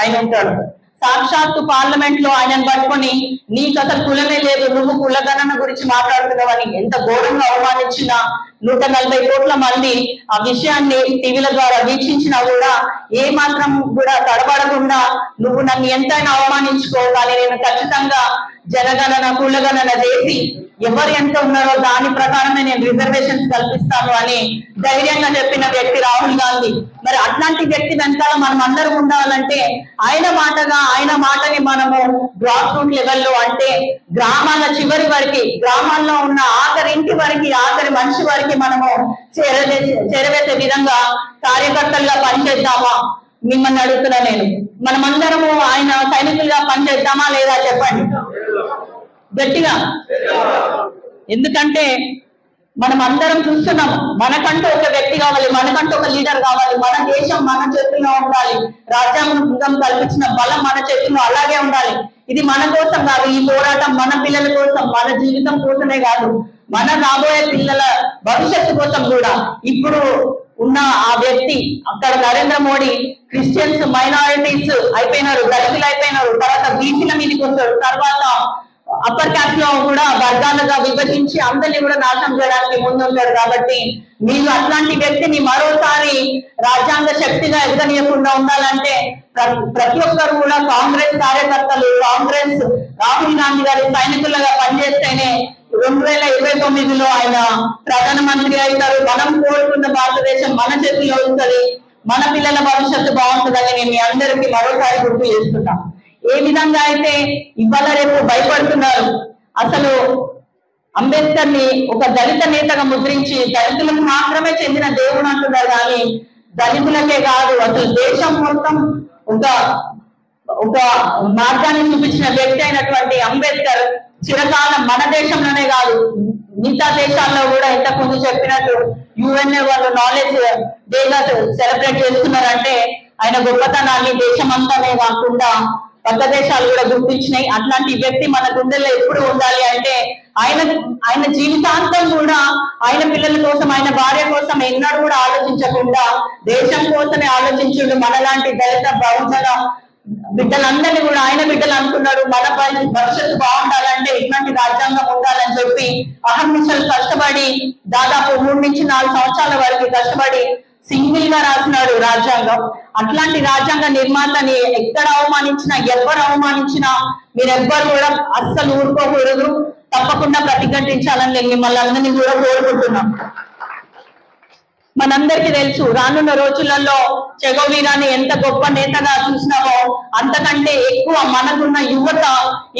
ఆయన ఉంటాడు. సాక్షాత్తు పార్లమెంట్ లో ఆయనను పట్టుకొని నీకు అసలు కులమే లేదు, నువ్వు కులగణన గురించి మాట్లాడుతున్నావని ఎంత ఘోరంగా అవమానించిన 140 కోట్ల మంది ఆ విషయాన్ని టీవీల ద్వారా వీక్షించినా కూడా ఏ మాత్రం కూడా తడబడకుండా నువ్వు నన్ను ఎంతైనా అవమానించుకో, కానీ నేను ఖచ్చితంగా జనగణన కులగణన చేసి ఎవరు ఎంత ఉన్నారో దాని ప్రకారమే నేను రిజర్వేషన్స్ కల్పిస్తాను అని ధైర్యంగా చెప్పిన వ్యక్తి రాహుల్ గాంధీ. మరి అట్లాంటి వ్యక్తి వెనకాల మనం అందరం ఉండాలంటే ఆయన మాటని మనము గ్రాస్ రూట్ లెవెల్లో, అంటే గ్రామాల చివరి వరకు, గ్రామాల్లో ఉన్న ఆఖరి ఇంటి వరకు, ఆఖరి మనిషి వరకు మనము చేరవేసే విధంగా కార్యకర్తలుగా పనిచేద్దామా మిమ్మల్ని అడుగుతున్నా నేను. మనమందరము ఆయన సైనికులుగా పనిచేద్దామా లేదా చెప్పండి గట్టిగా. ఎందుకంటే మనం అందరం చూస్తున్నాం, మనకంటూ ఒక వ్యక్తి కావాలి, మనకంటూ ఒక లీడర్ కావాలి, మన దేశం మన చేతిలో ఉండాలి, రాజ్యాంగం కల్పించిన బలం మన చేతిలో అలాగే ఉండాలి. ఇది మన కోసం కాదు, ఈ పోరాటం మన పిల్లల కోసం, మన జీవితం కోసమే కాదు, మన రాబోయే పిల్లల భవిష్యత్తు కోసం కూడా ఇప్పుడు ఉన్న ఆ వ్యక్తి అక్కడ నరేంద్ర మోడీ క్రిస్టియన్స్ మైనారిటీస్ అయిపోయినారు, దళితులు అయిపోయినారు, తర్వాత బీసీల మీదకి వస్తారు, తర్వాత అప్పర్ క్యాస్ట్ లో కూడా వర్గాలుగా విభజించి అందరినీ కూడా నాశనం చేయడానికి ముందుంటారు. కాబట్టి మీరు అట్లాంటి వ్యక్తిని మరోసారి రాజ్యాంగ శక్తిగా ఎదగనీయకుండా ఉండాలంటే ప్రతి ఒక్కరు కూడా కాంగ్రెస్ కార్యకర్తలు, కాంగ్రెస్ రాహుల్ గాంధీ గారి సైనికులుగా పనిచేస్తేనే 2029లో ఆయన ప్రధానమంత్రి అవుతారు. మనం కోరుకున్న భారతదేశం మన చేతిలో ఉంటుంది, మన పిల్లల భవిష్యత్తు బాగుంటుందని నేను మీ అందరికీ మరోసారి గుర్తు చేస్తున్నా. ఏ విధంగా అయితే ఇవాళ రేపు భయపడుతున్నారు, అసలు అంబేద్కర్ ని ఒక దళిత నేతగా ముద్రించి దళితులకు మాత్రమే చెందిన దేవుడు అంటున్నారు, కానీ దళితులకే కాదు అసలు దేశం మొత్తం ఒక మార్గాన్ని చూపించిన వ్యక్తి అయినటువంటి అంబేద్కర్ చిరకాలం మన దేశంలోనే కాదు మిగతా దేశాల్లో కూడా ఇంతకుముందు చెప్పినట్టు UN వాళ్ళు నాలెడ్జ్ డేగా సెలబ్రేట్ చేస్తున్నారంటే ఆయన గొప్పతనాన్ని దేశమంతానే కాకుండా పక్క దేశాలు కూడా గుర్తించినాయి. అట్లాంటి వ్యక్తి మన గుండెల్లో ఎప్పుడు ఉండాలి అంటే ఆయన జీవితాంతం కూడా ఆయన పిల్లల కోసం, ఆయన భార్య కోసం ఎన్నడూ కూడా ఆలోచించకుండా దేశం కోసమే ఆలోచించుండు. మనలాంటి దళిత బహుజన బిడ్డలందరినీ కూడా ఆయన బిడ్డలు అనుకున్నాడు. మన భవిష్యత్తు బాగుండాలంటే ఇట్లాంటి రాజ్యాంగం ఉండాలని చెప్పి అహర్నిశలు కష్టపడి దాదాపు 3 నుంచి 4 సంవత్సరాల వరకు కష్టపడి సింగిల్ గా రాసినాడు రాజ్యాంగం. అట్లాంటి రాజ్యాంగ నిర్మాతని ఎక్కడ అవమానించినా, ఎవరు అవమానించినా మీరెవ్వరు కూడా అస్సలు ఊరుకోకూడదు, తప్పకుండా ప్రతిఘటించాలని నేను మిమ్మల్ని అందరినీ కూడా కోరుకుంటున్నాం. మనందరికీ తెలుసు రానున్న రోజులలో చెగోవీరాని ఎంత గొప్ప నేతగా చూసినామో అంతకంటే ఎక్కువ మనకున్న యువత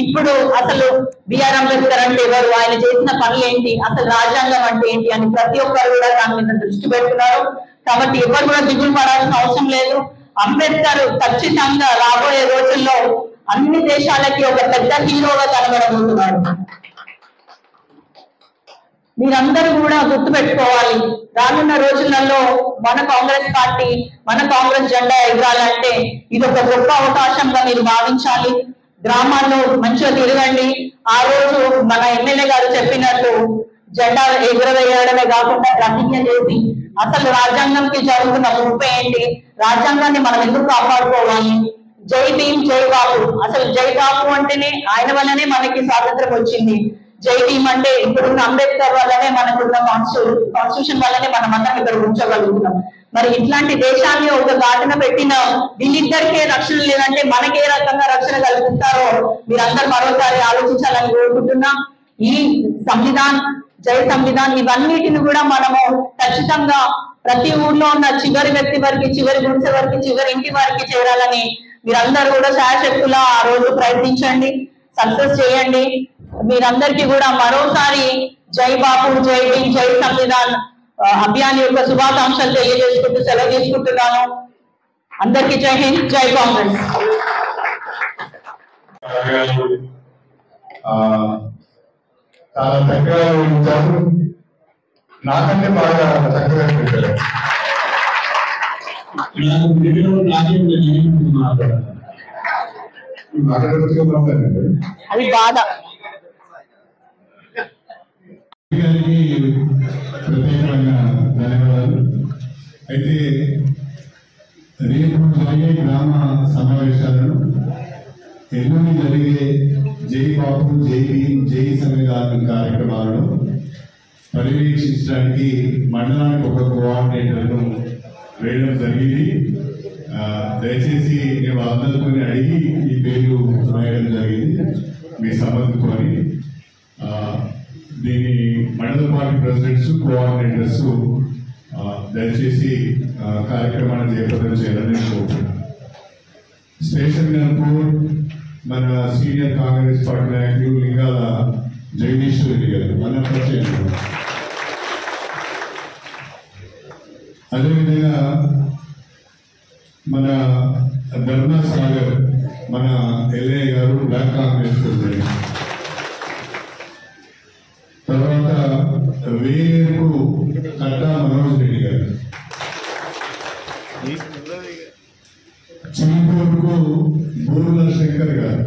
ఇప్పుడు అసలు బిఆర్ అంబేద్కర్ అంటే ఎవరు, ఆయన చేసిన పనులు ఏంటి, అసలు రాజ్యాంగం అంటే ఏంటి అని ప్రతి ఒక్కరు కూడా దాని మీద దృష్టి పెడుతున్నారు. కాబట్టి ఎవరు కూడా దిగులు పడాల్సిన అవసరం లేదు. అంబేద్కర్ ఖచ్చితంగా రాబోయే రోజుల్లో అన్ని దేశాలకి ఒక పెద్ద హీరోగా కనబడబోతున్నాడు. మీరందరూ కూడా గుర్తు పెట్టుకోవాలి, రానున్న రోజులలో మన కాంగ్రెస్ పార్టీ, మన కాంగ్రెస్ జెండా ఎగరాలంటే ఇది ఒక గొప్ప అవకాశంగా మీరు భావించాలి. గ్రామాల్లో మంచిగా తిరగండి. ఆ రోజు మన ఎమ్మెల్యే గారు చెప్పినట్టు జెండా ఎగురవేయడమే కాకుండా ప్రతిజ్ఞ చేసి అసలు రాజ్యాంగంకి జరుగుతున్న ముప్పై ఏంటి, రాజ్యాంగాన్ని మనం ఎందుకు కాపాడుకోవాలి, జై భీమ్ జై బాపు. అసలు జై బాపు అంటేనే ఆయన వల్లనే మనకి స్వాతంత్రం వచ్చింది. జై భీమ్ అంటే ఇప్పుడున్న అంబేద్కర్ వల్లనే మనకున్న కాన్స్టిట్యూషన్ వల్లనే మనం అందరం ఇక్కడ ఉంచగలుగుతున్నాం. మరి ఇట్లాంటి దేశాన్ని ఒక ఘాటున పెట్టిన వీళ్ళిద్దరికే రక్షణ లేదంటే మనకే రకంగా రక్షణ కల్పిస్తారో మీరందరూ మరోసారి ఆలోచించాలని కోరుకుంటున్నా. ఈ సంవిధాన్, జై సంవిధాన్ ఇవన్నిటిని కూడా మనము ఖచ్చితంగా ప్రతి ఊర్లో ఉన్న చివరి వ్యక్తి వరకు, చివరి గుడిసె వరకు, చివరి ఇంటి వరకు చేరాలని మీరందరూ కూడా శాయశక్తులా ఆ రోజు ప్రయత్నించండి, సక్సెస్ చేయండి. మీరందరికీ కూడా మరోసారి జై బాపు, జై భీమ్, జై సంవిధాన్ అభియాన్ యొక్క శుభాకాంక్షలు తెలియజేసుకుంటూ సెలవు తీసుకుంటున్నాను. అందరికీ జై హింద్, జై కాంగ్రెస్. చాలా చక్కగా వివరించారు, నాకంటే బాగా చక్కగా చెప్పారు. అది బాధ. గారికి ప్రత్యేకమైన ధన్యవాదాలు. అయితే రేపు జరిగే గ్రామ సమావేశాలను, ఎల్లుండి జరిగే జై బాపు, జై భీమ్, జై సంవిధాన్ కార్యక్రమాలను పర్యవేక్షించడానికి మండలానికి ఒక కోఆర్డినేటర్ను వేయడం జరిగింది. దయచేసి నేను అందరితో అడిగి ఈ పేరు రాయడం జరిగింది మీ సమ్మతితో. దీని మండల పార్టీ ప్రెసిడెంట్స్, కోఆర్డినేటర్స్ దయచేసి కార్యక్రమాన్ని జయప్రదం చేయాలని కోరుతున్నాను. స్టేషన్ గన్పూర్ మన సీనియర్ కాంగ్రెస్ పార్టీ నాయకులు లింగాల జగదీశ్వర్ రెడ్డి గారు మన పరిచయం. అదేవిధంగా మన ధర్నా సాగర్ మన ఎల్ఏ గారు బ్లాక్ కాంగ్రెస్ ప్రెసిడెంట్. తర్వాత వేరేకు కట్టా మనోజ్ రెడ్డి గారు, చిన్నపూర్కు బూర్ల శంకర్ గారు,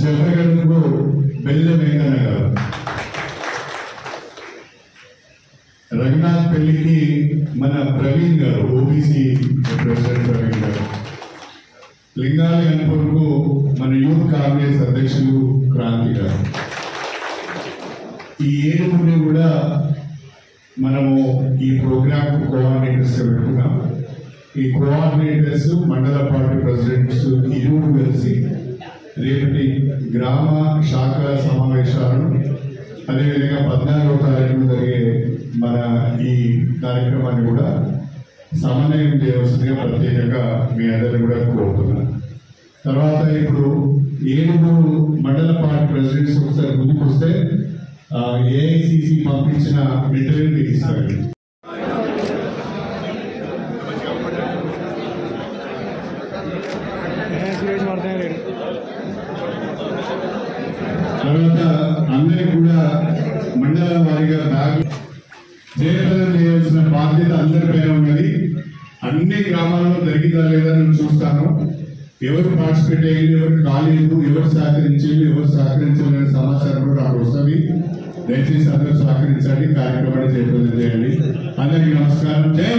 జఫర్గఢ్కు బెల్ల వెంకన్న గారు. రఘునాథ్ పెళ్లికి మన ప్రవీణ్ గారు, ఓబీసీ ప్రెసిడెంట్ ప్రవీణ్ గారు. లింగాల గణపూర్కు మన యూత్ కాంగ్రెస్ అధ్యక్షులు క్రాంతి గారు. ఈ 7 కూడా మనము ఈ ప్రోగ్రామ్ కోఆర్డినేటర్స్ పెట్టుకున్నాం. ఈ కోఆర్డినేటర్స్, మండల పార్టీ ప్రెసిడెంట్స్ ఇరువురు కలిసి రేపటి గ్రామ శాఖ సమావేశాలను, అదేవిధంగా 14వ తారీఖు జరిగే మన ఈ కార్యక్రమాన్ని కూడా సమన్వయం చేయవలసిందిగా ప్రత్యేకంగా మీ అందరినీ కూడా కోరుతున్నాను. తర్వాత ఇప్పుడు 7 మండల పార్టీ ప్రెసిడెంట్స్ ఒకసారి ముందుకు వస్తే ఏఐసిసి పంపించిన మెటీరియల్ మీకు ఇస్తారు. తర్వాత అందరికి కూడా మండల వారిగా బ్యాగ్ జయప్రదం చేయాల్సిన బాధ్యత అందరిపైన ఉన్నది. అన్ని గ్రామాల్లో జరిగిందా లేదా నేను చూస్తాను. ఎవరు పార్టిసిపేట్ అయ్యింది, ఎవరు కాలేదు, ఎవరు సహకరించారు, ఎవరు సహకరించాలనే సమాచారం కూడా నాకు వస్తుంది. దయచేసి అందరూ సహకరించండి, కార్యక్రమాన్ని జయప్రదం చేయండి. అందరికీ నమస్కారం. జై